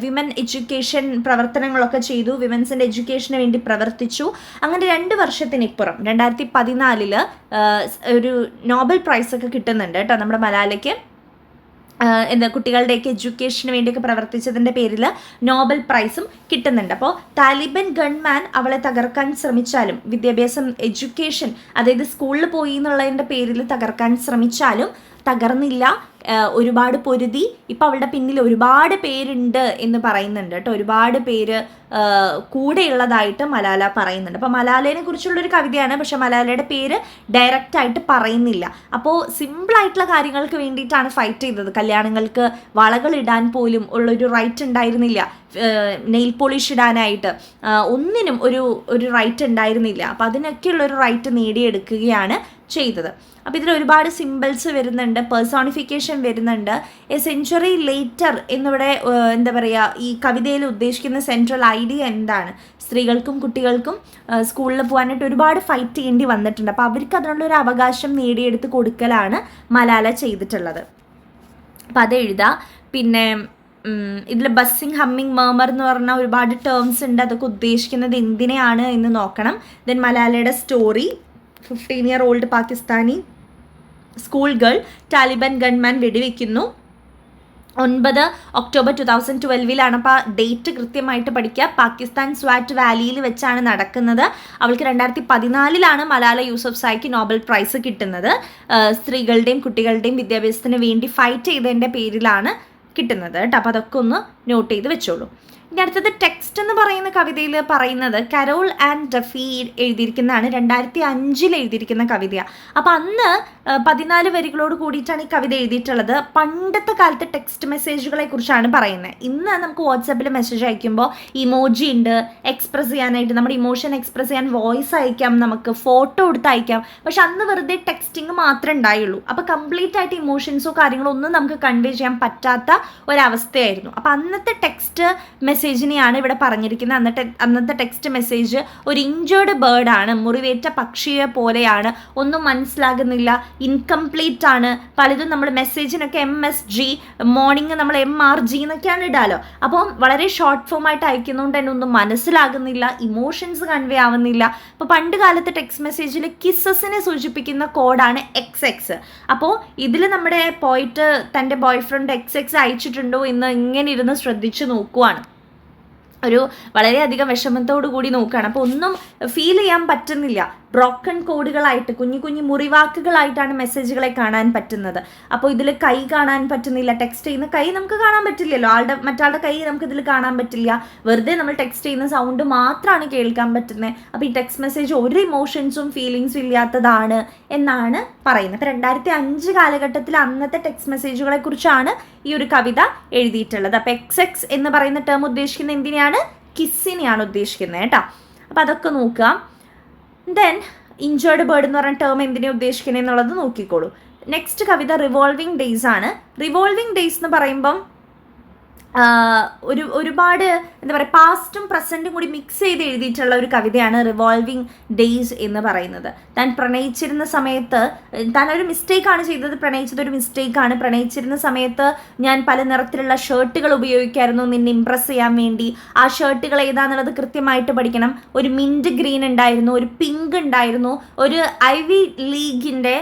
വിമൻ എഡ്യൂക്കേഷൻ പ്രവർത്തനങ്ങളൊക്കെ ചെയ്തു, വിമൻസിൻ്റെ എഡ്യൂക്കേഷന് വേണ്ടി പ്രവർത്തിച്ചു. അങ്ങനെ 2 വർഷത്തിനിപ്പുറം 2014 ഒരു നോബൽ പ്രൈസൊക്കെ കിട്ടുന്നുണ്ട് കേട്ടോ നമ്മുടെ മലാലയ്ക്ക്. കുട്ടികളുടെയൊക്കെ എഡ്യൂക്കേഷന് വേണ്ടിയൊക്കെ പ്രവർത്തിച്ചതിൻ്റെ പേരിൽ നോബൽ പ്രൈസും കിട്ടുന്നുണ്ട്. അപ്പോൾ താലിബൻ ഗൺമാൻ അവളെ തകർക്കാൻ ശ്രമിച്ചാലും, വിദ്യാഭ്യാസം, എഡ്യൂക്കേഷൻ, അതായത് സ്കൂളിൽ പോയി എന്നുള്ളതിൻ്റെ പേരിൽ തകർക്കാൻ ശ്രമിച്ചാലും തകർന്നില്ല, ഒരുപാട് പൊരുതി. ഇപ്പം അവളുടെ പിന്നിൽ ഒരുപാട് പേരുണ്ട് എന്ന് പറയുന്നുണ്ട് കേട്ടോ, ഒരുപാട് പേര് കൂടെയുള്ളതായിട്ട് മലാല പറയുന്നുണ്ട്. അപ്പോൾ മലാലേനെ കുറിച്ചുള്ളൊരു കവിതയാണ്, പക്ഷെ മലാലയുടെ പേര് ഡയറക്റ്റായിട്ട് പറയുന്നില്ല. അപ്പോൾ സിമ്പിളായിട്ടുള്ള കാര്യങ്ങൾക്ക് വേണ്ടിയിട്ടാണ് ഫൈറ്റ് ചെയ്തത്. കല്യാണങ്ങൾക്ക് വളകൾ ഇടാൻ പോലും ഉള്ളൊരു റൈറ്റ് ഉണ്ടായിരുന്നില്ല, നെയിൽ പോളിഷ് ഇടാനായിട്ട് ഒന്നിനും ഒരു റൈറ്റ് ഉണ്ടായിരുന്നില്ല. അപ്പോൾ അതിനൊക്കെയുള്ളൊരു റൈറ്റ് നേടിയെടുക്കുകയാണ് ചെയ്തത്. അപ്പോൾ ഇതിൽ ഒരുപാട് സിമ്പിൾസ് വരുന്നുണ്ട്, പേഴ്സോണിഫിക്കേഷൻ വരുന്നുണ്ട്. എ സെഞ്ച്വറി ലേറ്റർ എന്നിവിടെ എന്താ പറയുക, ഈ കവിതയിൽ ഉദ്ദേശിക്കുന്ന സെൻട്രൽ ഐഡിയ എന്താണ്? സ്ത്രീകൾക്കും കുട്ടികൾക്കും സ്കൂളിൽ പോകാനായിട്ട് ഒരുപാട് ഫൈറ്റ് ചെയ്യേണ്ടി വന്നിട്ടുണ്ട്. അപ്പോൾ അവർക്ക് അതിനുള്ളൊരു അവകാശം നേടിയെടുത്ത് കൊടുക്കലാണ് മലാല ചെയ്തിട്ടുള്ളത്. അപ്പം അത് എഴുതുക. പിന്നെ ഇതിൽ ബസ്സിങ്, ഹമ്മിങ്, മർമർ എന്ന് പറഞ്ഞ ഒരുപാട് ടേംസ് ഉണ്ട്. അതൊക്കെ ഉദ്ദേശിക്കുന്നത് എന്തിനെയാണ് എന്ന് നോക്കണം. ദെൻ മലാലയുടെ story, 15-year-old Pakistani school girl Taliban gunman വെടിവെക്കുന്നു. 9 October 2012 അപ്പോൾ ഡേറ്റ് കൃത്യമായിട്ട് പഠിക്കുക. പാകിസ്ഥാൻ സ്വാറ്റ് വാലിയിൽ വെച്ചാണ് നടക്കുന്നത്. അവൾക്ക് 2014 മലാല യൂസഫ്സായിക്ക് നോബൽ പ്രൈസ് കിട്ടുന്നത്. സ്ത്രീകളുടെയും കുട്ടികളുടെയും വിദ്യാഭ്യാസത്തിന് വേണ്ടി ഫൈറ്റ് ചെയ്തതിൻ്റെ പേരിലാണ് കിട്ടുന്നത് കേട്ടോ. അപ്പോൾ അതൊക്കെ ഒന്ന് നോട്ട് ചെയ്ത് വെച്ചോളൂ. ഇനി അടുത്തത് ടെക്സ്റ്റ് എന്ന് പറയുന്ന കവിതയിൽ പറയുന്നത് കരോൾ ആൻഡ് ഡഫി എഴുതിയിരിക്കുന്നതാണ്. 2005 എഴുതിയിരിക്കുന്ന കവിതയാണ്. അപ്പോൾ അന്ന് 14 വരികളോട് കൂടിയിട്ടാണ് ഈ കവിത എഴുതിയിട്ടുള്ളത്. പണ്ടത്തെ കാലത്തെ ടെക്സ്റ്റ് മെസ്സേജുകളെ കുറിച്ചാണ് പറയുന്നത്. ഇന്ന് നമുക്ക് വാട്സാപ്പിൽ മെസ്സേജ് അയക്കുമ്പോൾ ഇമോജി ഉണ്ട്, എക്സ്പ്രസ് ചെയ്യാനായിട്ട് നമ്മുടെ ഇമോഷൻ എക്സ്പ്രസ് ചെയ്യാൻ വോയിസ് അയക്കാം, നമുക്ക് ഫോട്ടോ എടുത്ത് അയക്കാം. പക്ഷെ അന്ന് വെറുതെ ടെക്സ്റ്റിംഗ് മാത്രമേ ഉണ്ടായുള്ളൂ. അപ്പോൾ കംപ്ലീറ്റ് ആയിട്ട് ഇമോഷൻസോ കാര്യങ്ങളോ ഒന്നും നമുക്ക് കൺവേ ചെയ്യാൻ പറ്റാത്ത ഒരവസ്ഥയായിരുന്നു. അപ്പോൾ അന്നത്തെ ടെക്സ്റ്റ് മെസ്സേജിനെയാണ് ഇവിടെ പറഞ്ഞിരിക്കുന്നത്. അന്നത്തെ ടെക്സ്റ്റ് മെസ്സേജ് ഒരു ഇഞ്ചേർഡ് ബേർഡാണ്, മുറിവേറ്റ പക്ഷിയെ പോലെയാണ്, ഒന്നും മനസ്സിലാകുന്നില്ല, ഇൻകംപ്ലീറ്റ് ആണ്. പലതും നമ്മൾ മെസ്സേജിനൊക്കെ MSG, മോർണിംഗ് നമ്മൾ MRG എന്നൊക്കെയാണ് ഇടാലോ. അപ്പം വളരെ ഷോർട്ട് ഫോം ആയിട്ട് അയക്കുന്നതുകൊണ്ട് തന്നെ ഒന്നും മനസ്സിലാകുന്നില്ല, ഇമോഷൻസ് കൺവേ ആവുന്നില്ല. അപ്പോൾ പണ്ട് കാലത്തെ ടെക്സ്റ്റ് മെസ്സേജിൽ കിസ്സസിനെ സൂചിപ്പിക്കുന്ന കോഡാണ് XX. അപ്പോൾ ഇതിൽ നമ്മുടെ പോയിട്ട് തൻ്റെ ബോയ് ഫ്രണ്ട് XX അയച്ചിട്ടുണ്ടോ എന്ന് ഇങ്ങനെ ഇരുന്ന് ശ്രദ്ധിച്ച് നോക്കുവാണ്. ഒരു വളരെയധികം വിഷമത്തോടു കൂടി നോക്കുകയാണ്. അപ്പോൾ ഒന്നും ഫീൽ ചെയ്യാൻ പറ്റുന്നില്ല. ബ്രോക്കൺ കോഡുകളായിട്ട് കുഞ്ഞു കുഞ്ഞു മുറിവാക്കുകളായിട്ടാണ് മെസ്സേജുകളെ കാണാൻ പറ്റുന്നത്. അപ്പോൾ ഇതിൽ കൈ കാണാൻ പറ്റുന്നില്ല. ടെക്സ്റ്റ് ചെയ്യുന്ന കൈ നമുക്ക് കാണാൻ പറ്റില്ലല്ലോ. മറ്റാളുടെ കൈ നമുക്ക് ഇതിൽ കാണാൻ പറ്റില്ല. വെറുതെ നമ്മൾ ടെക്സ്റ്റ് ചെയ്യുന്ന സൗണ്ട് മാത്രമാണ് കേൾക്കാൻ പറ്റുന്നത്. അപ്പോൾ ഈ ടെക്സ്റ്റ് മെസ്സേജ് ഒരു ഇമോഷൻസും ഫീലിങ്സും ഇല്ലാത്തതാണ് എന്നാണ് പറയുന്നത്. അപ്പോൾ 2005 കാലഘട്ടത്തിൽ അന്നത്തെ ടെക്സ്റ്റ് മെസ്സേജുകളെ കുറിച്ചാണ് ഈ ഒരു കവിത എഴുതിയിട്ടുള്ളത്. അപ്പോൾ XX എന്ന് പറയുന്ന ടേം ഉദ്ദേശിക്കുന്നത് എന്തിനെയാണ്? കിസ്സിനെയാണ് ഉദ്ദേശിക്കുന്നത് കേട്ടോ. അപ്പോൾ അതൊക്കെ നോക്കുക. ദെൻ ഇഞ്ചേർഡ് ബേർഡ് എന്ന് പറഞ്ഞ ടേം എന്തിനെ ഉദ്ദേശിക്കുന്നത് എന്നുള്ളത് നോക്കിക്കോളൂ. നെക്സ്റ്റ് കവിത റിവോൾവിംഗ് ഡേയ്സ് ആണ്. റിവോൾവിംഗ് ഡേയ്സ് എന്ന് പറയുമ്പം ഒരുപാട് എന്താ പറയുക, പാസ്റ്റും പ്രസൻറ്റും കൂടി മിക്സ് ചെയ്ത് എഴുതിയിട്ടുള്ള ഒരു കവിതയാണ് റിവോൾവിംഗ് ഡേയ്സ് എന്ന് പറയുന്നത്. താൻ പ്രണയിച്ചിരുന്ന സമയത്ത് താൻ ഒരു മിസ്റ്റേക്കാണ് ചെയ്തത്. പ്രണയിച്ചത് ഒരു മിസ്റ്റേക്കാണ്. പ്രണയിച്ചിരുന്ന സമയത്ത് ഞാൻ പല നിറത്തിലുള്ള ഷർട്ടുകൾ ഉപയോഗിക്കായിരുന്നു നിന്നെ ഇംപ്രസ് ചെയ്യാൻ വേണ്ടി. ആ ഷർട്ടുകൾ ഏതാണെന്നുള്ളത് കൃത്യമായിട്ട് പഠിക്കണം. ഒരു മിൻറ്റ് ഗ്രീൻ ഉണ്ടായിരുന്നു, ഒരു പിങ്ക് ഉണ്ടായിരുന്നു, ഒരു ഐവി ലീഗിൻ്റെ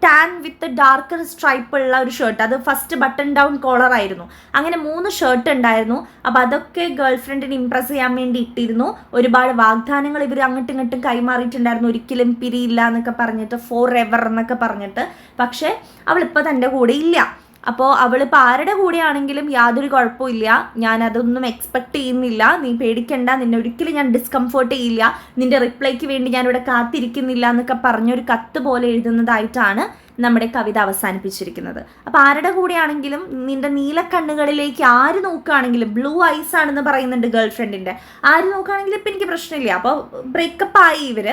ടാൻ വിത്ത് ഡാർക്കർ സ്ട്രൈപ്പ് ഉള്ള ഒരു ഷർട്ട്, അത് ഫസ്റ്റ് ബട്ടൺ ഡൗൺ കോളർ ആയിരുന്നു. അങ്ങനെ 3 ഷർട്ട് ഉണ്ടായിരുന്നു. അപ്പോൾ അതൊക്കെ ഗേൾ ഫ്രണ്ടിനെ ഇംപ്രസ് ചെയ്യാൻ വേണ്ടി ഇട്ടിരുന്നു. ഒരുപാട് വാഗ്ദാനങ്ങൾ ഇവർ അങ്ങോട്ടും ഇങ്ങോട്ടും കൈമാറിയിട്ടുണ്ടായിരുന്നു. ഒരിക്കലും പിരിയില്ല എന്നൊക്കെ പറഞ്ഞിട്ട്, ഫോർ എവർ എന്നൊക്കെ പറഞ്ഞിട്ട്. പക്ഷേ അവളിപ്പോൾ തൻ്റെ കൂടെ ഇല്ല. അപ്പോൾ അവളിപ്പോൾ ആരുടെ കൂടെയാണെങ്കിലും യാതൊരു കുഴപ്പമില്ല, ഞാനതൊന്നും എക്സ്പെക്റ്റ് ചെയ്യുന്നില്ല, നീ പേടിക്കണ്ട, നിന്നെ ഒരിക്കലും ഞാൻ ഡിസ്കംഫേർട്ട് ചെയ്യില്ല, നിൻ്റെ റിപ്ലൈക്ക് വേണ്ടി ഞാനിവിടെ കാത്തിരിക്കുന്നില്ല എന്നൊക്കെ പറഞ്ഞൊരു കത്ത് പോലെ എഴുതുന്നതായിട്ടാണ് നമ്മുടെ കവിത അവസാനിപ്പിച്ചിരിക്കുന്നത്. അപ്പോൾ ആരുടെ കൂടെയാണെങ്കിലും നിൻ്റെ നീലക്കണ്ണുകളിലേക്ക് ആര് നോക്കുകയാണെങ്കിലും, ബ്ലൂ ഐസ് ആണെന്ന് പറയുന്നുണ്ട് ഗേൾ ഫ്രണ്ടിൻ്റെ, ആര് നോക്കുകയാണെങ്കിലും ഇപ്പം എനിക്ക് പ്രശ്നമില്ല. അപ്പോൾ ബ്രേക്കപ്പ് ആയി ഇവർ.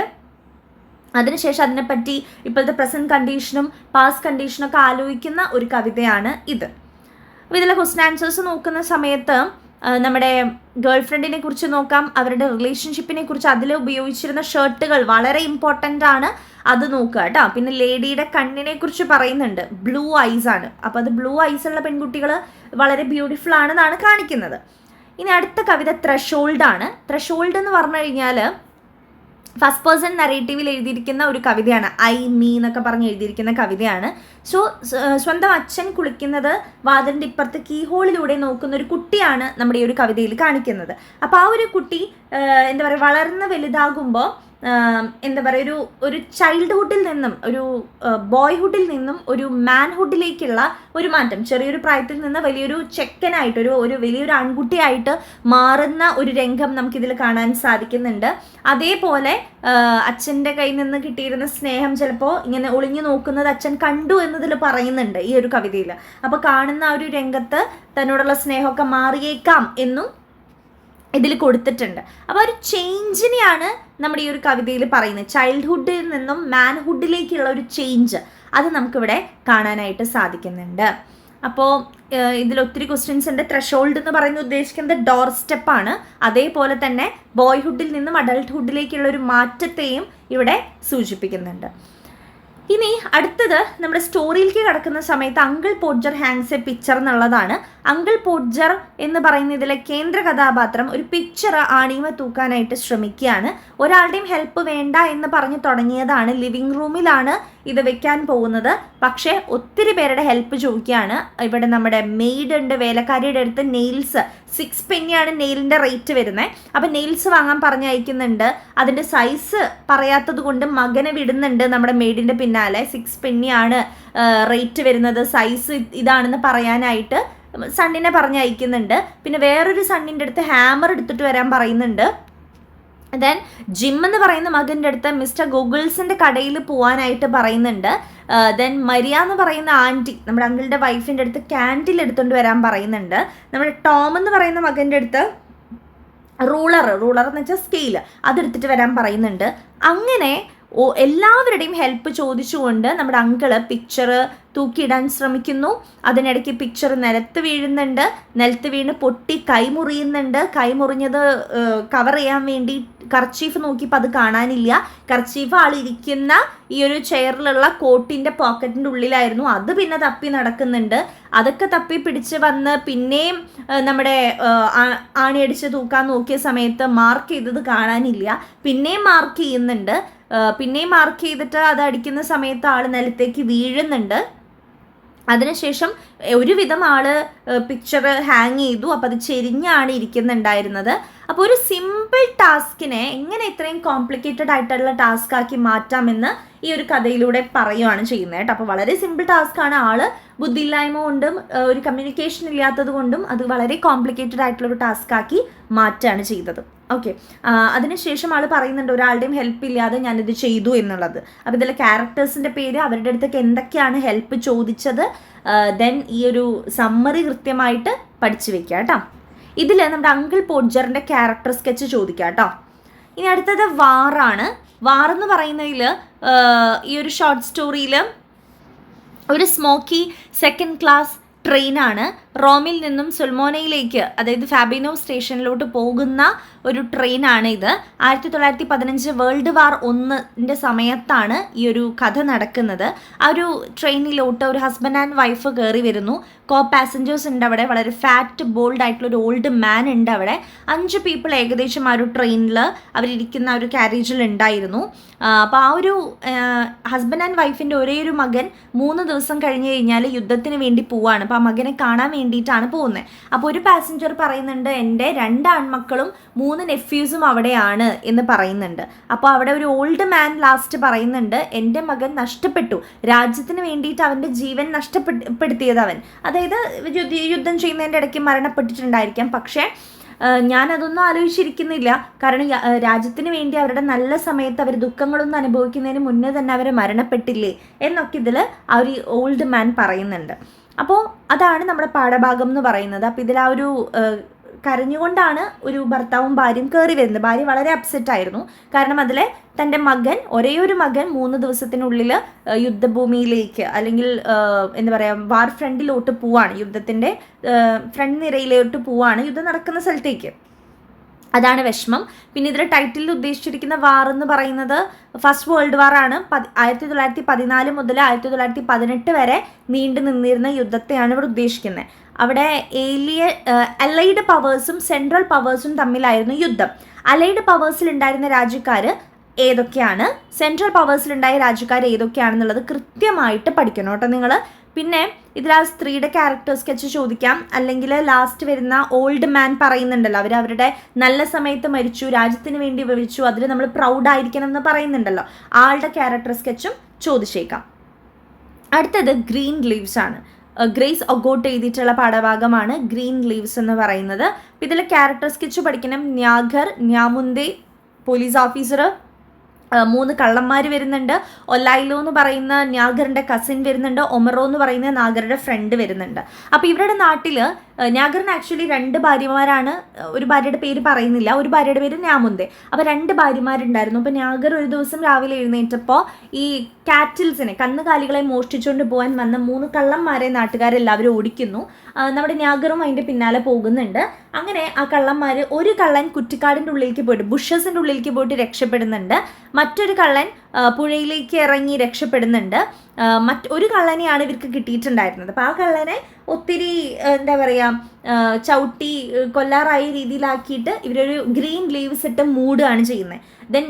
അതിനുശേഷം അതിനെപ്പറ്റി ഇപ്പോഴത്തെ പ്രസൻറ്റ് കണ്ടീഷനും പാസ്റ്റ് കണ്ടീഷനൊക്കെ ആലോചിക്കുന്ന ഒരു കവിതയാണ് ഇത്. അപ്പോൾ ഇതിലെ ക്വസ്റ്റ്യൻ ആൻസേഴ്സ് നോക്കുന്ന സമയത്ത് നമ്മുടെ ഗേൾ ഫ്രണ്ടിനെ കുറിച്ച് നോക്കാം, അവരുടെ റിലേഷൻഷിപ്പിനെ കുറിച്ച്. അതിൽ ഉപയോഗിച്ചിരുന്ന ഷർട്ടുകൾ വളരെ ഇമ്പോർട്ടൻ്റ് ആണ്, അത് നോക്കുക കേട്ടോ. പിന്നെ ലേഡിയുടെ കണ്ണിനെ കുറിച്ച് പറയുന്നുണ്ട്, ബ്ലൂ ഐസ് ആണ്. അപ്പോൾ അത് ബ്ലൂ ഐസ് ഉള്ള പെൺകുട്ടികൾ വളരെ ബ്യൂട്ടിഫുൾ ആണെന്നാണ് കാണിക്കുന്നത്. ഇനി അടുത്ത കവിത ത്രഷോൾഡ് ആണ്. ത്രഷോൾഡ് എന്ന് പറഞ്ഞു കഴിഞ്ഞാൽ ഫസ്റ്റ് പേഴ്സൺ നറേറ്റീവിൽ എഴുതിയിരിക്കുന്ന ഒരു കവിതയാണ്. മീ എന്നൊക്കെ പറഞ്ഞ് എഴുതിയിരിക്കുന്ന കവിതയാണ്. സോ സ്വന്തം അച്ഛൻ കുളിക്കുന്നത് വാതിലിൻ്റെ ഇപ്പുറത്ത് കീഹോളിലൂടെ നോക്കുന്ന ഒരു കുട്ടിയാണ് നമ്മുടെ ഈ ഒരു കവിതയിൽ കാണിക്കുന്നത്. അപ്പോൾ ആ ഒരു കുട്ടി എന്താ പറയുക, വളർന്ന് വലുതാകുമ്പോൾ എന്താ പറയുക, ഒരു ചൈൽഡ്ഹുഡിൽ നിന്നും ഒരു ബോയ്ഹുഡിൽ നിന്നും ഒരു മാൻഹുഡിലേക്കുള്ള ഒരു മാറ്റം, ചെറിയൊരു പ്രായത്തിൽ നിന്ന് വലിയൊരു ചെക്കനായിട്ട് ഒരു വലിയൊരു ആൺകുട്ടിയായിട്ട് മാറുന്ന ഒരു രംഗം നമുക്കിതിൽ കാണാൻ സാധിക്കുന്നുണ്ട്. അതേപോലെ അച്ഛൻ്റെ കയ്യിൽ നിന്ന് കിട്ടിയിരുന്ന സ്നേഹം ചിലപ്പോൾ ഇങ്ങനെ ഒളിഞ്ഞു നോക്കുന്നത് അച്ഛൻ കണ്ടു എന്നതിൽ പറയുന്നുണ്ട് ഈ ഒരു കവിതയിൽ. അപ്പോൾ കാണുന്ന ആ ഒരു രംഗത്ത് തന്നോടുള്ള സ്നേഹമൊക്കെ മാറിയേക്കാം എന്നും ഇതിൽ കൊടുത്തിട്ടുണ്ട്. അപ്പോൾ ഒരു ചേഞ്ചിനെയാണ് നമ്മുടെ ഈ ഒരു കവിതയിൽ പറയുന്നത്. ചൈൽഡ്ഹുഡിൽ നിന്നും മാൻഹുഡിലേക്കുള്ള ഒരു ചേഞ്ച്, അത് നമുക്കിവിടെ കാണാനായിട്ട് സാധിക്കുന്നുണ്ട്. അപ്പോൾ ഇതിൽ ഒത്തിരി ക്വസ്റ്റ്യൻസ് ഉണ്ട്. ത്രഷോൾഡ് എന്ന് പറയുന്നത് ഉദ്ദേശിക്കുന്നത് ഡോർ സ്റ്റെപ്പാണ്. അതേപോലെ തന്നെ ബോയ്ഹുഡിൽ നിന്നും അഡൾട്ട്ഹുഡിലേക്കുള്ള ഒരു മാറ്റത്തെയും ഇവിടെ സൂചിപ്പിക്കുന്നുണ്ട്. ഇനി അടുത്തത് നമ്മുടെ സ്റ്റോറിയിലേക്ക് കിടക്കുന്ന സമയത്ത് അങ്കിൾ പോഡ്ജർ ഹാങ്സ് എ പിക്ചർ എന്നുള്ളതാണ്. അങ്കിൾ പോഡ്ജർ എന്ന് പറയുന്ന ഇതിലെ കേന്ദ്ര കഥാപാത്രം ഒരു പിക്ചർ ആണിമ തൂക്കാനായിട്ട് ശ്രമിക്കുകയാണ്. ഒരാളുടെയും ഹെൽപ്പ് വേണ്ട എന്ന് പറഞ്ഞു തുടങ്ങിയതാണ്. ലിവിങ് റൂമിലാണ് ഇത് വെക്കാൻ പോകുന്നത്. പക്ഷേ ഒത്തിരി പേരുടെ ഹെൽപ്പ് ചോദിക്കുകയാണ്. ഇവിടെ നമ്മുടെ മെയ്ഡ് ഉണ്ട്, വേലക്കാരിയുടെ അടുത്ത് നെയിൽസ് 6 പെന്നിയാണ് നെയിലിൻ്റെ റേറ്റ് വരുന്നത്. അപ്പം നെയിൽസ് വാങ്ങാൻ പറഞ്ഞയക്കുന്നുണ്ട്. അതിൻ്റെ സൈസ് പറയാത്തത് കൊണ്ട് മകനെ വിടുന്നുണ്ട് നമ്മുടെ മെയ്ഡിൻ്റെ പിന്നാലെ. 6 പെന്നിയാണ് റേറ്റ് വരുന്നത്, സൈസ് ഇതാണെന്ന് പറയാനായിട്ട് സണ്ണിനെ പറഞ്ഞയക്കുന്നുണ്ട്. പിന്നെ വേറൊരു സണ്ണിൻ്റെ അടുത്ത് ഹാമർ എടുത്തിട്ട് വരാൻ പറയുന്നുണ്ട്. ദെൻ ജിം എന്ന് പറയുന്ന മകൻ്റെ അടുത്ത് മിസ്റ്റർ ഗൂഗിൾസിൻ്റെ കടയിൽ പോകാനായിട്ട് പറയുന്നുണ്ട്. ദെൻ മരിയ എന്ന് പറയുന്ന ആൻറ്റി നമ്മുടെ അങ്കിളുടെ വൈഫിൻ്റെ അടുത്ത് ക്യാൻഡിൽ എടുത്തുകൊണ്ട് വരാൻ പറയുന്നുണ്ട്. നമ്മുടെ ടോം എന്ന് പറയുന്ന മകൻ്റെ അടുത്ത് റൂളർ എന്ന് വെച്ചാൽ സ്കെയിൽ അതെടുത്തിട്ട് വരാൻ പറയുന്നുണ്ട്. അങ്ങനെ എല്ലാവരുടെയും ഹെൽപ്പ് ചോദിച്ചുകൊണ്ട് നമ്മുടെ അങ്കിള് പിക്ചർ തൂക്കിയിടാൻ ശ്രമിക്കുന്നു. അതിനിടയ്ക്ക് പിക്ചർ നിലത്ത് വീഴുന്നുണ്ട്. നിലത്ത് വീണ് പൊട്ടി കൈ മുറിയുന്നുണ്ട്. കൈ മുറിഞ്ഞത് കവർ ചെയ്യാൻ വേണ്ടി കർച്ചീഫ് നോക്കിയപ്പോൾ അത് കാണാനില്ല. കർച്ചീഫ് ആളിരിക്കുന്ന ഈ ഒരു ചെയറിലുള്ള കോട്ടിൻ്റെ പോക്കറ്റിൻ്റെ ഉള്ളിലായിരുന്നു. അത് പിന്നെ തപ്പി നടക്കുന്നുണ്ട്. അതൊക്കെ തപ്പി പിടിച്ച് വന്ന് പിന്നെയും നമ്മുടെ ആണിയടിച്ച് തൂക്കാൻ നോക്കിയ സമയത്ത് മാർക്ക് ചെയ്തത് കാണാനില്ല. പിന്നെയും മാർക്ക് ചെയ്യുന്നുണ്ട്. പിന്നെയും മാർക്ക് ചെയ്തിട്ട് അത് അടിക്കുന്ന സമയത്ത് ആൾ നിലത്തേക്ക് വീഴുന്നുണ്ട്. അതിനുശേഷം ഒരുവിധം ആള് പിക്ചർ ഹാങ് ചെയ്തു. അപ്പോൾ അത് ചെരിഞ്ഞാണ് ഇരിക്കുന്നുണ്ടായിരുന്നത്. അപ്പോൾ ഒരു സിമ്പിൾ ടാസ്കിനെ എങ്ങനെ ഇത്രയും കോംപ്ലിക്കേറ്റഡ് ആയിട്ടുള്ള ടാസ്ക് ആക്കി മാറ്റാമെന്ന് ഈ ഒരു കഥയിലൂടെ പറയുകയാണ് ചെയ്യുന്നത് കേട്ടോ. അപ്പോൾ വളരെ സിമ്പിൾ ടാസ്ക്കാണ്. ആള് ബുദ്ധിയില്ലായ്മ കൊണ്ടും ഒരു കമ്മ്യൂണിക്കേഷൻ ഇല്ലാത്തത് കൊണ്ടും അത് വളരെ കോംപ്ലിക്കേറ്റഡ് ആയിട്ടുള്ള ഒരു ടാസ്ക് ആക്കി മാറ്റാണ് ചെയ്തത്. ഓക്കെ, അതിനുശേഷം ആൾ പറയുന്നുണ്ട് ഒരാളുടെയും ഹെൽപ്പ് ഇല്ലാതെ ഞാനിത് ചെയ്തു എന്നുള്ളത്. അപ്പോൾ ഇതിലെ ക്യാരക്ടേഴ്സിൻ്റെ പേര്, അവരുടെ അടുത്തൊക്കെ എന്തൊക്കെയാണ് ഹെൽപ്പ് ചോദിച്ചത്, ദെൻ ഈ ഒരു സമ്മറി കൃത്യമായിട്ട് പഠിച്ചു വെക്കുക കേട്ടോ. ഇതിൽ നമ്മുടെ അങ്കിൾ പോഡ്ജറിൻ്റെ ക്യാരക്ടർ സ്കെച്ച് ചോദിക്കുക കേട്ടോ. ഇനി അടുത്തത് വാറാണ്. വാറെന്ന് പറയുന്നതിൽ ഈ ഒരു ഷോർട്ട് സ്റ്റോറിയിൽ ഒരു സ്മോക്കി സെക്കൻഡ് ക്ലാസ് ട്രെയിനാണ്. റോമിൽ നിന്നും സുൽമോനയിലേക്ക്, അതായത് ഫാബിനോ സ്റ്റേഷനിലോട്ട് പോകുന്ന ഒരു ട്രെയിനാണ് ഇത്. 1915 വേൾഡ് വാർ 1 സമയത്താണ് ഈ ഒരു കഥ നടക്കുന്നത്. ആ ഒരു ട്രെയിനിലോട്ട് ഒരു ഹസ്ബൻഡ് ആൻഡ് വൈഫ് കയറി വരുന്നു. കോ പാസഞ്ചേഴ്സ് ഉണ്ട് അവിടെ. വളരെ ഫാറ്റ് ബോൾഡ് ആയിട്ടുള്ള ഒരു ഓൾഡ് മാൻ ഉണ്ട് അവിടെ. 5 പീപ്പിൾ ഏകദേശം ആ ഒരു ട്രെയിനിൽ അവരിയ്ക്കുന്ന ഒരു കാരേജിൽ ഉണ്ടായിരുന്നു. അപ്പോൾ ആ ഒരു ഹസ്ബൻഡ് ആൻഡ് വൈഫിൻ്റെ ഒരേ ഒരു മകൻ 3 ദിവസം കഴിഞ്ഞ് കഴിഞ്ഞാൽ യുദ്ധത്തിന് വേണ്ടി പോവാണ്. അപ്പോൾ ആ മകനെ കാണാൻ വേണ്ടിയിട്ടാണ് പോകുന്നത്. അപ്പോൾ ഒരു പാസഞ്ചർ പറയുന്നുണ്ട് എൻ്റെ 2 ആൺമക്കളും 3 നെഫ്യൂസും അവിടെയാണ് എന്ന് പറയുന്നുണ്ട്. അപ്പോൾ അവിടെ ഒരു ഓൾഡ് മാൻ ലാസ്റ്റ് പറയുന്നുണ്ട് എൻ്റെ മകൻ നഷ്ടപ്പെട്ടു, രാജ്യത്തിന് വേണ്ടിയിട്ട് അവൻ്റെ ജീവൻ നഷ്ടപ്പെടുത്തിയത് അവൻ, അതായത് യുദ്ധം ചെയ്യുന്നതിൻ്റെ ഇടയ്ക്ക് മരണപ്പെട്ടിട്ടുണ്ടായിരിക്കാം. പക്ഷേ ഞാനതൊന്നും ആലോചിച്ചിരിക്കുന്നില്ല. കാരണം രാജ്യത്തിന് വേണ്ടി അവരുടെ നല്ല സമയത്ത് അവർ ദുഃഖങ്ങളൊന്നും അനുഭവിക്കുന്നതിന് മുന്നേ തന്നെ അവർ മരണപ്പെട്ടില്ലേ എന്നൊക്കെ ഇതിൽ ആ ഒരു ഓൾഡ് മാൻ പറയുന്നുണ്ട്. അപ്പോൾ അതാണ് നമ്മുടെ പാഠഭാഗം എന്ന് പറയുന്നത്. അപ്പോൾ ഇതിൽ ആ ഒരു കരഞ്ഞുകൊണ്ടാണ് ഒരു ഭർത്താവും ഭാര്യയും കയറി വരുന്നത്. ഭാര്യ വളരെ അപ്സെറ്റ് ആയിരുന്നു. കാരണം അതിലെ തൻ്റെ മകൻ, ഒരേ ഒരു മകൻ 3 ദിവസത്തിനുള്ളിൽ യുദ്ധഭൂമിയിലേക്ക്, അല്ലെങ്കിൽ എന്താ പറയുക, വാർ ഫ്രണ്ടിലോട്ട് പോവാണ്, യുദ്ധത്തിൻ്റെ ഫ്രണ്ട് നിരയിലോട്ട് പോവാണ്, യുദ്ധം നടക്കുന്ന സ്ഥലത്തേക്ക്. അതാണ് വിഷമം. പിന്നെ ഇതിലെ ടൈറ്റിലിൽ ഉദ്ദേശിച്ചിരിക്കുന്ന വാർ എന്ന് പറയുന്നത് ഫസ്റ്റ് വേൾഡ് വാർ ആണ്. 1914 മുതൽ 1918 വരെ നീണ്ടു നിന്നിരുന്ന യുദ്ധത്തെയാണ് ഇവിടെ ഉദ്ദേശിക്കുന്നത്. അവിടെ അലൈഡ് പവേഴ്സും സെൻട്രൽ പവേഴ്സും തമ്മിലായിരുന്നു യുദ്ധം. അലൈഡ് പവേഴ്സിലുണ്ടായിരുന്ന രാജ്യക്കാർ ഏതൊക്കെയാണ്, സെൻട്രൽ പവേഴ്സിലുണ്ടായ രാജ്യക്കാർ ഏതൊക്കെയാണെന്നുള്ളത് കൃത്യമായിട്ട് പഠിക്കണം കേട്ടോ നിങ്ങൾ. പിന്നെ ഇതിൽ ആ സ്ത്രീയുടെ ക്യാരക്ടർ സ്കെച്ച് ചോദിക്കാം. അല്ലെങ്കിൽ ലാസ്റ്റ് വരുന്ന ഓൾഡ് മാൻ പറയുന്നുണ്ടല്ലോ, അവരുടെ നല്ല സമയത്ത് മരിച്ചു, രാജ്യത്തിന് വേണ്ടി മരിച്ചു, അതിൽ നമ്മൾ പ്രൗഡായിരിക്കണം എന്ന് പറയുന്നുണ്ടല്ലോ, ആളുടെ ക്യാരക്ടർ സ്കെച്ചും ചോദിച്ചേക്കാം. അടുത്തത് ഗ്രീൻ ലീവ്സ് ആണ്. ഗ്രേസ് ഒഗോട്ട് എഴുതിയിട്ടുള്ള പാഠഭാഗമാണ് ഗ്രീൻ ലീവ്സ് എന്ന് പറയുന്നത്. ഇതിൽ ക്യാരക്ടർ സ്കെച്ച് പഠിക്കണം. ന്യാഗർ, ന്യാമുന്ദെ പോലീസ് ഓഫീസർ, 3 കള്ളന്മാർ വരുന്നുണ്ട്. ഒലൈലോ എന്ന് പറയുന്ന നാഗറിൻ്റെ കസിൻ വരുന്നുണ്ട്. ഒമറോ എന്ന് പറയുന്ന നാഗറുടെ ഫ്രണ്ട് വരുന്നുണ്ട്. അപ്പോൾ ഇവരുടെ നാട്ടിൽ നാഗറിന് ആക്ച്വലി 2 ഭാര്യമാരാണ്. ഒരു ഭാര്യയുടെ പേര് പറയുന്നില്ല, ഒരു ഭാര്യയുടെ പേര് ന്യാമുന്ദെ. അപ്പോൾ 2 ഭാര്യമാരുണ്ടായിരുന്നു. അപ്പോൾ നാഗർ ഒരു ദിവസം രാവിലെ എഴുന്നേറ്റപ്പോൾ ഈ കാറ്റിൽസിനെ, കന്നുകാലികളെ മോഷ്ടിച്ചുകൊണ്ട് പോകാൻ വന്ന 3 കള്ളന്മാരെ നാട്ടുകാരെല്ലാവരും ഓടിക്കുന്നു. നമ്മുടെ നാഗറും അതിൻ്റെ പിന്നാലെ പോകുന്നുണ്ട്. അങ്ങനെ ആ കള്ളന്മാർ, ഒരു കള്ളൻ കുറ്റിക്കാടിൻ്റെ ഉള്ളിലേക്ക് പോയിട്ട്, ബുഷസിൻ്റെ ഉള്ളിലേക്ക് പോയിട്ട് രക്ഷപ്പെടുന്നുണ്ട്. മറ്റൊരു കള്ളൻ പുഴയിലേക്ക് ഇറങ്ങി രക്ഷപ്പെടുന്നുണ്ട്. ഒരു കള്ളനെയാണ് ഇവർക്ക് കിട്ടിയിട്ടുണ്ടായിരുന്നത്. അപ്പോൾ ആ കള്ളനെ ഒത്തിരി എന്താ പറയുക ചവിട്ടി കൊല്ലാറായ രീതിയിലാക്കിയിട്ട് ഇവരൊരു ഗ്രീൻ ലീവ്സ് ഇട്ട് മൂടുകയാണ് ചെയ്യുന്നത്. ദെൻ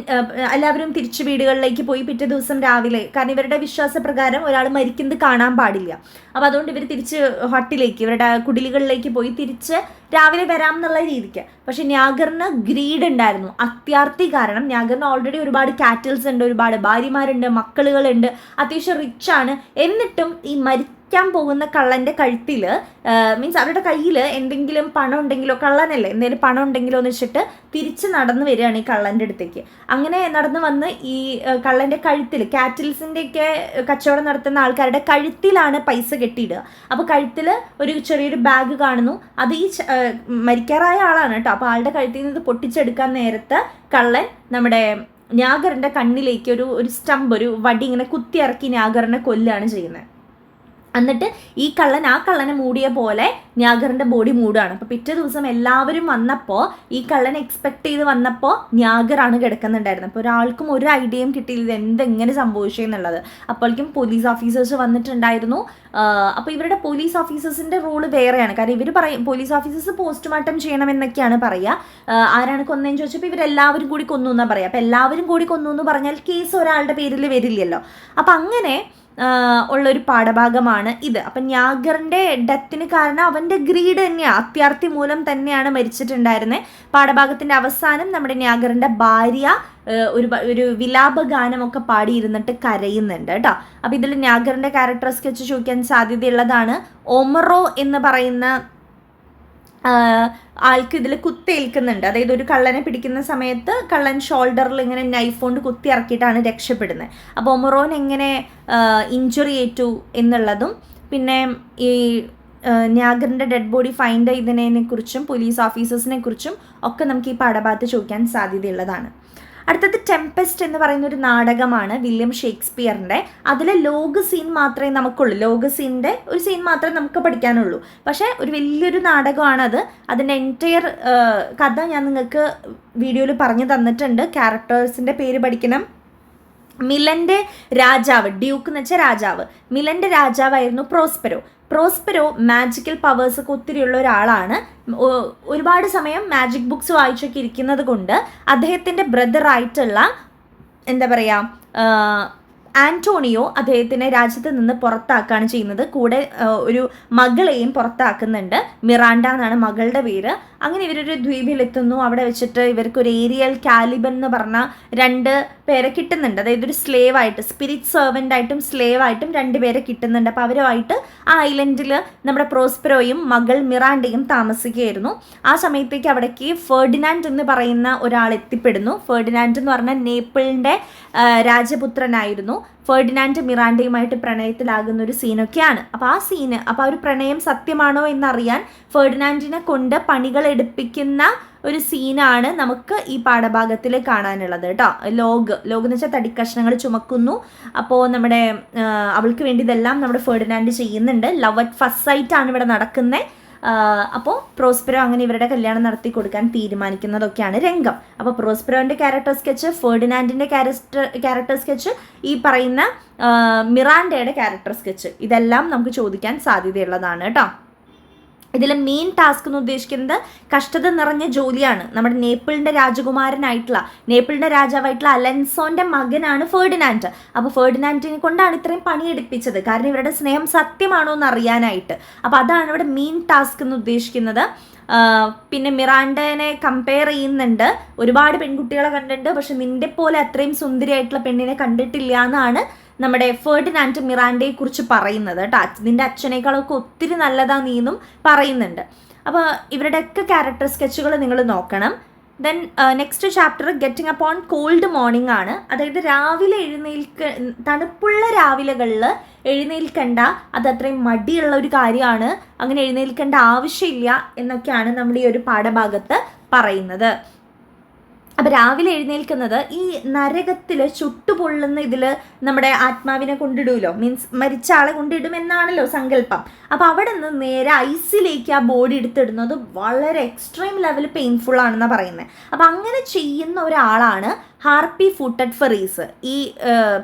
എല്ലാവരും തിരിച്ചു വീടുകളിലേക്ക് പോയി പിറ്റേ ദിവസം രാവിലെ, കാരണം ഇവരുടെ വിശ്വാസപ്രകാരം ഒരാൾ മരിക്കുന്നത് കാണാൻ പാടില്ല. അപ്പോൾ അതുകൊണ്ട് ഇവർ തിരിച്ച് ഹട്ടിലേക്ക്, ഇവരുടെ കുടിലുകളിലേക്ക് പോയി തിരിച്ച് രാവിലെ വരാം എന്നുള്ള രീതിക്ക്. പക്ഷെ ന്യാഗറിന് ഗ്രീഡ് ഉണ്ടായിരുന്നു, അത്യാർത്തി. കാരണം ന്യാഗറിന് ഓൾറെഡി ഒരുപാട് കാറ്റിൽസ് ഉണ്ട്, ഒരുപാട് ഭാര്യമാരുണ്ട്, മക്കളുകളുണ്ട്, അത്യാവശ്യം റിച്ച് ആണ്. എന്നിട്ടും ഈ ക്കാൻ പോകുന്ന കള്ളൻ്റെ കഴുത്തിൽ, മീൻസ് അവരുടെ കയ്യിൽ എന്തെങ്കിലും പണം ഉണ്ടെങ്കിലോ, കള്ളനല്ലേ, എന്തെങ്കിലും പണം ഉണ്ടെങ്കിലോ എന്ന് വെച്ചിട്ട് തിരിച്ച് നടന്നു വരികയാണ് ഈ കള്ളൻ്റെ അടുത്തേക്ക്. അങ്ങനെ നടന്നു വന്ന് ഈ കള്ളൻ്റെ കഴുത്തിൽ, കാറ്റിൽസിൻ്റെയൊക്കെ കച്ചവടം നടത്തുന്ന ആൾക്കാരുടെ കഴുത്തിലാണ് പൈസ കെട്ടിയിടുക. അപ്പോൾ കഴുത്തിൽ ഒരു ചെറിയൊരു ബാഗ് കാണുന്നു. അത് ഈ മരിക്കാറായ ആളാണ് കേട്ടോ. അപ്പോൾ ആളുടെ കഴുത്തിൽ നിന്ന് പൊട്ടിച്ചെടുക്കാൻ നേരത്ത് കള്ളൻ നമ്മുടെ ന്യാഗറിൻ്റെ കണ്ണിലേക്ക് ഒരു സ്റ്റമ്പ്, ഒരു വടി ഇങ്ങനെ കുത്തി ഇറക്കി ന്യാഗറിനെ കൊല്ലുകയാണ് ചെയ്യുന്നത്. എന്നിട്ട് ഈ ആ കള്ളനെ മൂടിയ പോലെ ന്യാഗറിൻ്റെ ബോഡി മൂടുകയാണ്. അപ്പോൾ പിറ്റേ ദിവസം എല്ലാവരും വന്നപ്പോൾ, ഈ കള്ളനെ എക്സ്പെക്ട് ചെയ്ത് വന്നപ്പോൾ ന്യാഗറാണ് കിടക്കുന്നുണ്ടായിരുന്നത്. അപ്പോൾ ഒരാൾക്കും ഒരു ഐഡിയയും കിട്ടിയില്ല എന്തെങ്ങനെ സംഭവിച്ചു എന്നുള്ളത്. അപ്പോഴേക്കും പോലീസ് ഓഫീസേഴ്സ് വന്നിട്ടുണ്ടായിരുന്നു. അപ്പോൾ ഇവരുടെ പോലീസ് ഓഫീസേഴ്സിൻ്റെ റൂള് വേറെയാണ്. കാരണം ഇവർ പോലീസ് ഓഫീസേഴ്സ് പോസ്റ്റ്മോർട്ടം ചെയ്യണമെന്നൊക്കെയാണ് പറയുക. ആരാണ് കൊന്നതെന്ന് ചോദിച്ചപ്പോൾ ഇവരെല്ലാവരും കൂടി കൊന്നു എന്നാണ് പറയുക. അപ്പോൾ എല്ലാവരും കൂടി കൊന്നു എന്ന് പറഞ്ഞാൽ കേസ് ഒരാളുടെ പേരിൽ വരില്ലല്ലോ. അപ്പം അങ്ങനെ ഉള്ളൊരു പാഠഭാഗമാണ് ഇത്. അപ്പം ന്യാഗറിൻ്റെ ഡെത്തിന് കാരണം അവൻ്റെ ഗ്രീഡ് തന്നെയാണ്, അത്യാർത്തി മൂലം തന്നെയാണ് മരിച്ചിട്ടുണ്ടായിരുന്നത്. പാഠഭാഗത്തിൻ്റെ അവസാനം നമ്മുടെ ന്യാഗറിൻ്റെ ഭാര്യ ഒരു വിലാപ ഗാനമൊക്കെ പാടിയിരുന്നിട്ട് കരയുന്നുണ്ട് കേട്ടോ. അപ്പോൾ ഇതിൽ ന്യാഗറിൻ്റെ ക്യാരക്ടർ സ്കെച്ച് ചോദിക്കാൻ സാധ്യതയുള്ളതാണ്. ഒമറോ എന്ന് പറയുന്ന ആൾക്ക് ഇതിൽ കുത്തേൽക്കുന്നുണ്ട്. അതായത് ഒരു കള്ളനെ പിടിക്കുന്ന സമയത്ത് കള്ളൻ ഷോൾഡറിൽ ഇങ്ങനെ നൈഫ് കൊണ്ട് കുത്തി ഇറക്കിയിട്ടാണ് രക്ഷപ്പെടുന്നത്. അപ്പോൾ ഒമറോൻ എങ്ങനെ ഇഞ്ചുറി ഏറ്റു എന്നുള്ളതും, പിന്നെ ഈ ന്യാഗറിൻ്റെ ഡെഡ് ബോഡി ഫൈൻഡ് ചെയ്തതിനെ കുറിച്ചും പോലീസ് ഓഫീസേഴ്സിനെ കുറിച്ചും ഒക്കെ നമുക്ക് ഈ പാഠഭാഗത്ത് ചോദിക്കാൻ സാധ്യതയുള്ളതാണ്. അടുത്തത് ടെംപെസ്റ്റ് എന്ന് പറയുന്ന ഒരു നാടകമാണ് വില്യം ഷേക്സ്പിയറിൻ്റെ. അതിലെ ലോക സീൻ മാത്രമേ നമുക്കുള്ളൂ, ലോക സീനിൻ്റെ ഒരു സീൻ മാത്രമേ നമുക്ക് പഠിക്കാനുള്ളൂ. പക്ഷേ ഒരു വലിയൊരു നാടകമാണത്. അതിൻ്റെ എൻറ്റയർ കഥ ഞാൻ നിങ്ങൾക്ക് വീഡിയോയിൽ പറഞ്ഞു തന്നിട്ടുണ്ട്. ക്യാരക്ടേഴ്സിൻ്റെ പേര് പഠിക്കണം. മിലൻ്റെ രാജാവ്, ഡ്യൂക്ക് എന്ന് വെച്ചാൽ രാജാവ്, മിലൻ്റെ രാജാവായിരുന്നു പ്രോസ്പെരോ മാജിക്കൽ പവേഴ്സൊക്കെ ഒത്തിരിയുള്ള ഒരാളാണ്. ഒരുപാട് സമയം മാജിക് ബുക്സ് വായിച്ചൊക്കെ ഇരിക്കുന്നത് കൊണ്ട് അദ്ദേഹത്തിൻ്റെ ബ്രദറായിട്ടുള്ള എന്താ പറയുക ആൻറ്റോണിയോ അദ്ദേഹത്തിനെ രാജ്യത്ത് നിന്ന് പുറത്താക്കുകയാണ് ചെയ്യുന്നത്. കൂടെ ഒരു മകളെയും പുറത്താക്കുന്നുണ്ട്. മിറാണ്ട എന്നാണ് മകളുടെ പേര്. അങ്ങനെ ഇവരൊരു ദ്വീപിലെത്തുന്നു. അവിടെ വെച്ചിട്ട് ഇവർക്കൊരു ഏരിയൽ കാലിബൻ എന്ന് പറഞ്ഞ 2 പേരെ കിട്ടുന്നുണ്ട്. അതായത് ഒരു സ്ലേവായിട്ട്, സ്പിരിറ്റ് സെർവൻ്റ് ആയിട്ടും സ്ലേവായിട്ടും 2 പേരെ കിട്ടുന്നുണ്ട്. അപ്പോൾ അവരുമായിട്ട് ആ ഐലൻഡിൽ നമ്മുടെ പ്രോസ്പെരോയും മകൾ മിറാണ്ടയും താമസിക്കുകയായിരുന്നു. ആ സമയത്തേക്ക് അവിടേക്ക് ഫെർഡിനാൻഡ് എന്ന് പറയുന്ന ഒരാൾ എത്തിപ്പെടുന്നു. ഫെർഡിനാൻഡ് എന്ന് പറഞ്ഞാൽ നേപ്പിളിൻ്റെ രാജപുത്രനായിരുന്നു. ഫെർഡിനാൻഡ് മിറാണ്ടയുമായിട്ട് പ്രണയത്തിലാകുന്ന ഒരു സീനൊക്കെയാണ്. അപ്പോൾ ആ ഒരു പ്രണയം സത്യമാണോ എന്നറിയാൻ ഫെർഡിനാൻഡിനെ കൊണ്ട് പണികൾ എടുപ്പിക്കുന്ന ഒരു സീനാണ് നമുക്ക് ഈ പാഠഭാഗത്തിൽ കാണാനുള്ളത് കേട്ടോ. ലോഗ് എന്ന് വെച്ചാൽ തടിക്കഷ്ണങ്ങൾ ചുമക്കുന്നു. അപ്പോൾ നമ്മുടെ അവൾക്ക് വേണ്ടി ഇതെല്ലാം നമ്മുടെ ഫെർഡിനാൻഡ് ചെയ്യുന്നുണ്ട്. ലവ് അറ്റ് ഫസ്റ്റ് സൈറ്റാണ് ഇവിടെ നടക്കുന്നത്. അപ്പോൾ പ്രോസ്പെരോ അങ്ങനെ ഇവരുടെ കല്യാണം നടത്തി കൊടുക്കാൻ തീരുമാനിക്കുന്നതൊക്കെയാണ് രംഗം. അപ്പോൾ പ്രോസ്പെരോൻ്റെ ക്യാരക്ടർ സ്കെച്ച്, ഫെർഡിനാൻഡിൻ്റെ ക്യാരക്ടർ സ്കെച്ച്, ഈ പറയുന്ന മിറാണ്ടയുടെ ക്യാരക്ടർ സ്കെച്ച്, ഇതെല്ലാം നമുക്ക് ചോദിക്കാൻ സാധ്യതയുള്ളതാണ് കേട്ടോ. ഇതിൽ മെയിൻ ടാസ്ക് എന്ന് ഉദ്ദേശിക്കുന്നത് കഷ്ടത നിറഞ്ഞ ജോലിയാണ്. നമ്മുടെ നേപ്പിളിൻ്റെ രാജാവായിട്ടുള്ള അലൻസോൻ്റെ മകനാണ് ഫെർഡിനാൻഡ്. അപ്പോൾ ഫെർഡിനാൻഡിനെ കൊണ്ടാണ് ഇത്രയും പണിയെടുപ്പിച്ചത്, കാരണം ഇവരുടെ സ്നേഹം സത്യമാണോ എന്ന് അറിയാനായിട്ട്. അപ്പോൾ അതാണ് ഇവിടെ മെയിൻ ടാസ്ക് എന്ന് ഉദ്ദേശിക്കുന്നത്. പിന്നെ മിറാണ്ടനെ കമ്പയർ ചെയ്യുന്നുണ്ട്. ഒരുപാട് പെൺകുട്ടികളെ കണ്ടിട്ടുണ്ട്, പക്ഷെ നിന്റെ പോലെ അത്രയും സുന്ദരിയായിട്ടുള്ള പെണ്ണിനെ കണ്ടിട്ടില്ല എന്നാണ് നമ്മുടെ ഫെർഡിനാൻഡ് മിറാണ്ടയെ കുറിച്ച് പറയുന്നത് കേട്ടോ. നിന്റെ അച്ഛനേക്കാളൊക്കെ ഒത്തിരി നല്ലതാ നീന്നും പറയുന്നുണ്ട്. അപ്പോൾ ഇവരുടെയൊക്കെ ക്യാരക്ടർ സ്കെച്ചുകൾ നിങ്ങൾ നോക്കണം. Then next chapter getting upon cold morning ആണ്. അതായത് രാവിലെ തണുപ്പുള്ള രാവിലെകളിൽ എഴുന്നേൽക്കേണ്ട, അത് അത്രയും മടിയുള്ള ഒരു കാര്യമാണ്, അങ്ങനെ എഴുന്നേൽക്കേണ്ട ആവശ്യമില്ല എന്നൊക്കെയാണ് നമ്മൾ ഈ ഒരു പാഠഭാഗത്ത് പറയുന്നത്. അപ്പം രാവിലെ എഴുന്നേൽക്കുന്നത് ഈ നരകത്തിൽ ചുട്ടുപൊള്ളുന്ന ഇതിൽ നമ്മുടെ ആത്മാവിനെ കൊണ്ടിടുമല്ലോ, മീൻസ് മരിച്ച ആളെ കൊണ്ടിടുമെന്നാണല്ലോ സങ്കല്പം. അപ്പോൾ അവിടെ നിന്ന് നേരെ ഐസിലേക്ക് ആ ബോഡി എടുത്തിടുന്നത് വളരെ എക്സ്ട്രീം ലെവൽ പെയിൻഫുൾ ആണെന്നാണ് പറയുന്നത്. അപ്പം അങ്ങനെ ചെയ്യുന്ന ഒരാളാണ് ഹാർപ്പി ഫൂട്ടഡ് ഫെറീസ് ഈ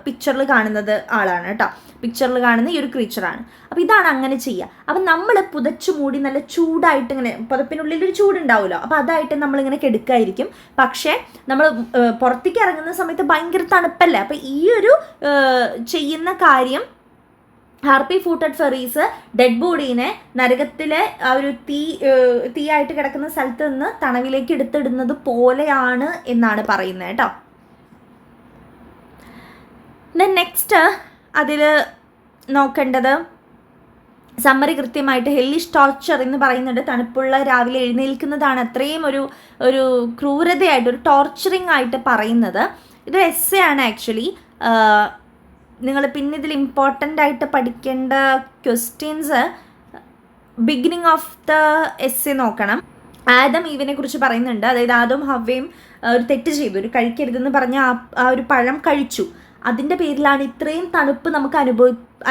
പിക്ചറിൽ കാണുന്നത് ആളാണ് കേട്ടോ. പിക്ചറിൽ കാണുന്ന ഈ ഒരു ക്രീച്ചറാണ്. അപ്പോൾ ഇതാണ് അങ്ങനെ ചെയ്യുക. അപ്പം നമ്മൾ പുതച്ചു മൂടി നല്ല ചൂടായിട്ട് ഇങ്ങനെ പുതപ്പിനുള്ളിൽ ഒരു ചൂടുണ്ടാവുമല്ലോ, അപ്പോൾ അതായിട്ട് നമ്മളിങ്ങനെ കെടുക്കായിരിക്കും. പക്ഷേ നമ്മൾ പുറത്തേക്ക് ഇറങ്ങുന്ന സമയത്ത് ഭയങ്കര തണുപ്പല്ലേ. അപ്പോൾ ഈ ഒരു ചെയ്യുന്ന കാര്യം ഹാർപ്പി ഫൂട്ടഡ് ഫെറീസ് ഡെഡ് ബോഡീനെ നരകത്തിലെ ആ ഒരു തീയായിട്ട് കിടക്കുന്ന സ്ഥലത്ത് നിന്ന് തണവിലേക്ക് എടുത്തിടുന്നത് പോലെയാണ് എന്നാണ് പറയുന്നത് കേട്ടോ. നെക്സ്റ്റ് അതിൽ നോക്കേണ്ടത് സമ്മറി കൃത്യമായിട്ട് ഹെല്ലിഷ് ടോർച്ചർ എന്ന് പറയുന്നുണ്ട്. തണുപ്പുള്ള രാവിലെ എഴുന്നേൽക്കുന്നതാണ് അത്രയും ഒരു ക്രൂരതയായിട്ട് ഒരു ടോർച്ചറിങ് ആയിട്ട് പറയുന്നത്. ഇതൊരു എസ്സേ ആണ് ആക്ച്വലി. നിങ്ങൾ പിന്നെ ഇതിൽ ഇമ്പോർട്ടൻ്റ് ആയിട്ട് പഠിക്കേണ്ട questions beginning of the essay നോക്കണം. ആദം ഈവിനെ കുറിച്ച് പറയുന്നുണ്ട്. അതായത് ആദവും ഹവ്വയും ഒരു തെറ്റ് ചെയ്തു, ഒരു കഴിക്കരുതെന്ന് പറഞ്ഞ ആ ഒരു പഴം കഴിച്ചു. അതിൻ്റെ പേരിലാണ് ഇത്രയും തണുപ്പ് നമുക്ക്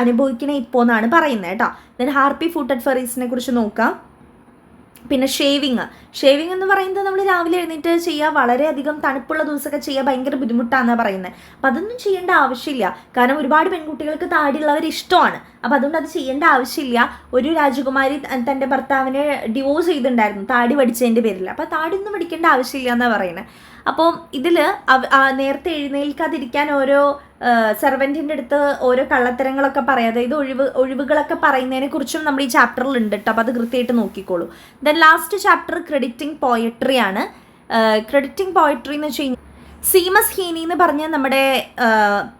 അനുഭവിക്കണേ ഇപ്പോൾ എന്നാണ് പറയുന്നത് കേട്ടോ. ദെൻ ഹാർപ്പി ഫൂട്ടഡ് ഫെറീസിനെ കുറിച്ച് നോക്കാം. പിന്നെ ഷേവിങ് എന്ന് പറയുന്നത് നമ്മൾ രാവിലെ എഴുന്നേറ്റ് ചെയ്യുക, വളരെയധികം തണുപ്പുള്ള ദിവസമൊക്കെ ചെയ്യുക ഭയങ്കര ബുദ്ധിമുട്ടാണെന്നാണ് പറയുന്നത്. അപ്പം അതൊന്നും ചെയ്യേണ്ട ആവശ്യമില്ല. കാരണം ഒരുപാട് പെൺകുട്ടികൾക്ക് താടിയുള്ളവർ ഇഷ്ടമാണ്. അപ്പം അതുകൊണ്ട് അത് ചെയ്യേണ്ട ആവശ്യമില്ല. ഒരു രാജകുമാരി തൻ്റെ ഭർത്താവിനെ ഡിവോഴ്സ് ചെയ്തിട്ടുണ്ടായിരുന്നു താടി പഠിച്ചതിൻ്റെ പേരിൽ. അപ്പോൾ താടി ഒന്നും പഠിക്കേണ്ട ആവശ്യമില്ല എന്നാണ് പറയുന്നത്. അപ്പോൾ ഇതിൽ നേരത്തെ എഴുന്നേൽക്കാതിരിക്കാൻ ഓരോ സെർവൻറ്റിൻ്റെ അടുത്ത് ഓരോ കള്ളത്തരങ്ങളൊക്കെ പറയാം. അതായത് ഒഴിവുകളൊക്കെ പറയുന്നതിനെ കുറിച്ചും നമ്മൾ ഈ ചാപ്റ്ററിൽ ഉണ്ട് കേട്ടോ. അപ്പോൾ അത് കൃത്യമായിട്ട് നോക്കിക്കോളൂ. Then last chapter crediting poetry ആണ്. ക്രെഡിറ്റിംഗ് പോയട്രി എന്ന് വെച്ച് കഴിഞ്ഞാൽ സീമസ് ഹീനി എന്ന് പറഞ്ഞ നമ്മുടെ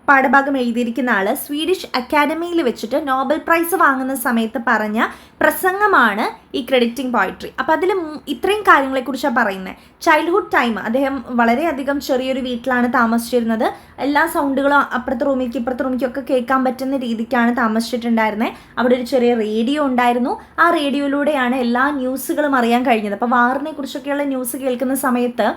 പാഠഭാഗം എഴുതിയിരിക്കുന്ന ആൾ സ്വീഡിഷ് അക്കാഡമിയിൽ വെച്ചിട്ട് നോബൽ പ്രൈസ് വാങ്ങുന്ന സമയത്ത് പറഞ്ഞ പ്രസംഗമാണ് ഈ ക്രെഡിറ്റിംഗ് പോയട്രി. അപ്പോൾ അതിൽ ഇത്രയും കാര്യങ്ങളെക്കുറിച്ചാണ് പറയുന്നത്. ചൈൽഡ്ഹുഡ് ടൈം അദ്ദേഹം വളരെയധികം ചെറിയൊരു വീട്ടിലാണ് താമസിച്ചിരുന്നത്. എല്ലാ സൗണ്ടുകളും അപ്പുറത്തെ റൂമിലേക്ക് ഇപ്പുറത്തെ റൂമിലേക്കൊക്കെ കേൾക്കാൻ പറ്റുന്ന രീതിക്കാണ് താമസിച്ചിട്ടുണ്ടായിരുന്നത്. അവിടെ ഒരു ചെറിയ റേഡിയോ ഉണ്ടായിരുന്നു. ആ റേഡിയോയിലൂടെയാണ് എല്ലാ ന്യൂസുകളും അറിയാൻ കഴിഞ്ഞത്. അപ്പോൾ വാറിനെ കുറിച്ചൊക്കെയുള്ള ന്യൂസ് കേൾക്കുന്ന സമയത്ത്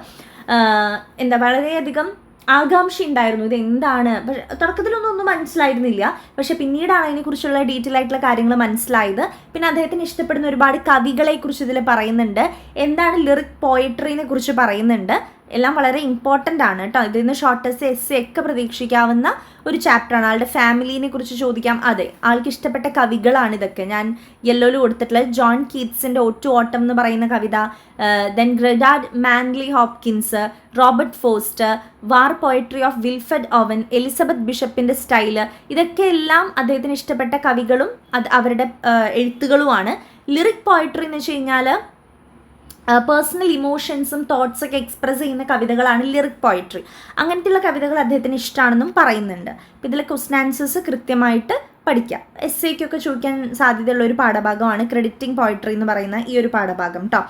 വളരെയധികം ആകാംക്ഷ ഉണ്ടായിരുന്നു, ഇത് എന്താണ്. പക്ഷെ തുടക്കത്തിലൊന്നും മനസ്സിലായിരുന്നില്ല. പക്ഷെ പിന്നീടാണ് അതിനെക്കുറിച്ചുള്ള ഡീറ്റെയിൽ ആയിട്ടുള്ള കാര്യങ്ങൾ മനസ്സിലായത്. പിന്നെ അദ്ദേഹത്തിന് ഇഷ്ടപ്പെടുന്ന ഒരുപാട് കവികളെ കുറിച്ച് ഇതിൽ പറയുന്നുണ്ട്. എന്താണ് ലിറിക് പോയട്രീനെ കുറിച്ച് പറയുന്നുണ്ട്. എല്ലാം വളരെ ഇമ്പോർട്ടൻ്റ് ആണ് കേട്ടോ. ഇതിൽ നിന്ന് ഷോർട്ടസ്റ്റ് എസ്സേ ഒക്കെ പ്രതീക്ഷിക്കാവുന്ന ഒരു ചാപ്റ്ററാണ്. ആളുടെ ഫാമിലിനെ കുറിച്ച് ചോദിക്കാം. അതെ, ആൾക്ക് ഇഷ്ടപ്പെട്ട കവികളാണ് ഇതൊക്കെ. ഞാൻ യെല്ലോയിൽ കൊടുത്തിട്ടുള്ളത് ജോൺ കീറ്റ്സിൻ്റെ ഒറ്റു ഓട്ടം എന്ന് പറയുന്ന കവിത, then Gerard Manley Hopkins, Robert Foster, war poetry of Wilfred Owen, Elizabeth ബിഷപ്പിൻ്റെ സ്റ്റൈല്, ഇതൊക്കെ എല്ലാം അദ്ദേഹത്തിന് ഇഷ്ടപ്പെട്ട കവികളും അവരുടെ എഴുത്തുകളുമാണ്. ലിറിക് പോയട്രി എന്ന് വെച്ച് കഴിഞ്ഞാൽ പേഴ്സണൽ ഇമോഷൻസും തോട്ട്സൊക്കെ എക്സ്പ്രസ് ചെയ്യുന്ന കവിതകളാണ് ലിറിക് പോയട്രി. അങ്ങനത്തെയുള്ള കവിതകൾ അദ്ദേഹത്തിന് ഇഷ്ടമാണെന്നും പറയുന്നുണ്ട്. അപ്പോൾ ഇതിലെ ക്വസ്റ്റ്യൻ ആൻസേഴ്സ് കൃത്യമായിട്ട് പഠിക്കാം. എസ്സേക്കൊക്കെ ചോദിക്കാൻ സാധ്യതയുള്ള ഒരു പാഠഭാഗമാണ് ക്രെഡിറ്റിംഗ് പോയട്രി എന്ന് പറയുന്ന ഈ ഒരു പാഠഭാഗം കേട്ടോ.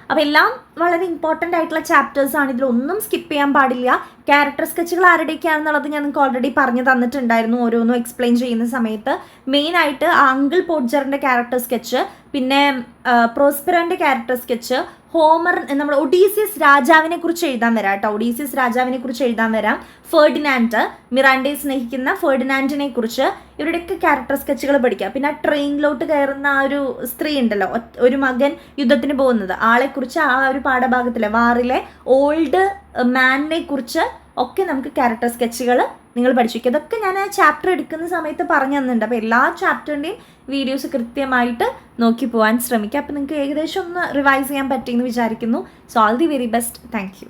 അപ്പോൾ എല്ലാം വളരെ ഇമ്പോർട്ടൻ്റ് ആയിട്ടുള്ള ചാപ്റ്റേഴ്സാണ്. ഇതിലൊന്നും സ്കിപ്പ് ചെയ്യാൻ പാടില്ല. ക്യാരക്ടർ സ്കെച്ചുകൾ ആരുടെയൊക്കെയാണെന്നുള്ളത് ഞാൻ നിങ്ങൾക്ക് ഓൾറെഡി പറഞ്ഞു തന്നിട്ടുണ്ടായിരുന്നു ഓരോന്നും എക്സ്പ്ലെയിൻ ചെയ്യുന്ന സമയത്ത്. മെയിനായിട്ട് അങ്കിൾ പോഡ്ജറിൻ്റെ ക്യാരക്ടർ സ്കെച്ച്, പിന്നെ പ്രോസ്പെറോൻ്റെ ക്യാരക്ടർ സ്കെച്ച്, ഹോമർ നമ്മൾ ഒഡീസിയസ് രാജാവിനെ കുറിച്ച് എഴുതാൻ വരാം കേട്ടോ. ഒഡീസിയസ് രാജാവിനെ കുറിച്ച് എഴുതാൻ വരാം. ഫെർഡിനാൻഡ്, മിറാണ്ടയെ സ്നേഹിക്കുന്ന ഫെർഡിനാൻഡിനെ കുറിച്ച് ഇവരുടെയൊക്കെ ക്യാരക്ടർ സ്കെച്ചുകൾ പഠിക്കാം. പിന്നെ ആ ട്രെയിനിലോട്ട് കയറുന്ന ആ ഒരു സ്ത്രീ ഉണ്ടല്ലോ, ഒരു മകൻ യുദ്ധത്തിന് പോകുന്നത്, ആളെക്കുറിച്ച് ആ ഒരു പാഠഭാഗത്തിലെ വാറിലെ ഓൾഡ് മാനിനെ കുറിച്ച് ഒക്കെ നമുക്ക് ക്യാരക്ടർ സ്കെച്ചുകൾ നിങ്ങൾ പഠിച്ചിരിക്കുക. ഇതൊക്കെ ഞാൻ ആ ചാപ്റ്റർ എടുക്കുന്ന സമയത്ത് പറഞ്ഞു തന്നിട്ടുണ്ട്. അപ്പോൾ എല്ലാ ചാപ്റ്ററിൻ്റെയും വീഡിയോസ് കൃത്യമായിട്ട് നോക്കി പോകാൻ ശ്രമിക്കുക. അപ്പോൾ നിങ്ങൾക്ക് ഏകദേശം ഒന്ന് റിവൈസ് ചെയ്യാൻ പറ്റിയെന്ന് വിചാരിക്കുന്നു. So all the very best. Thank you.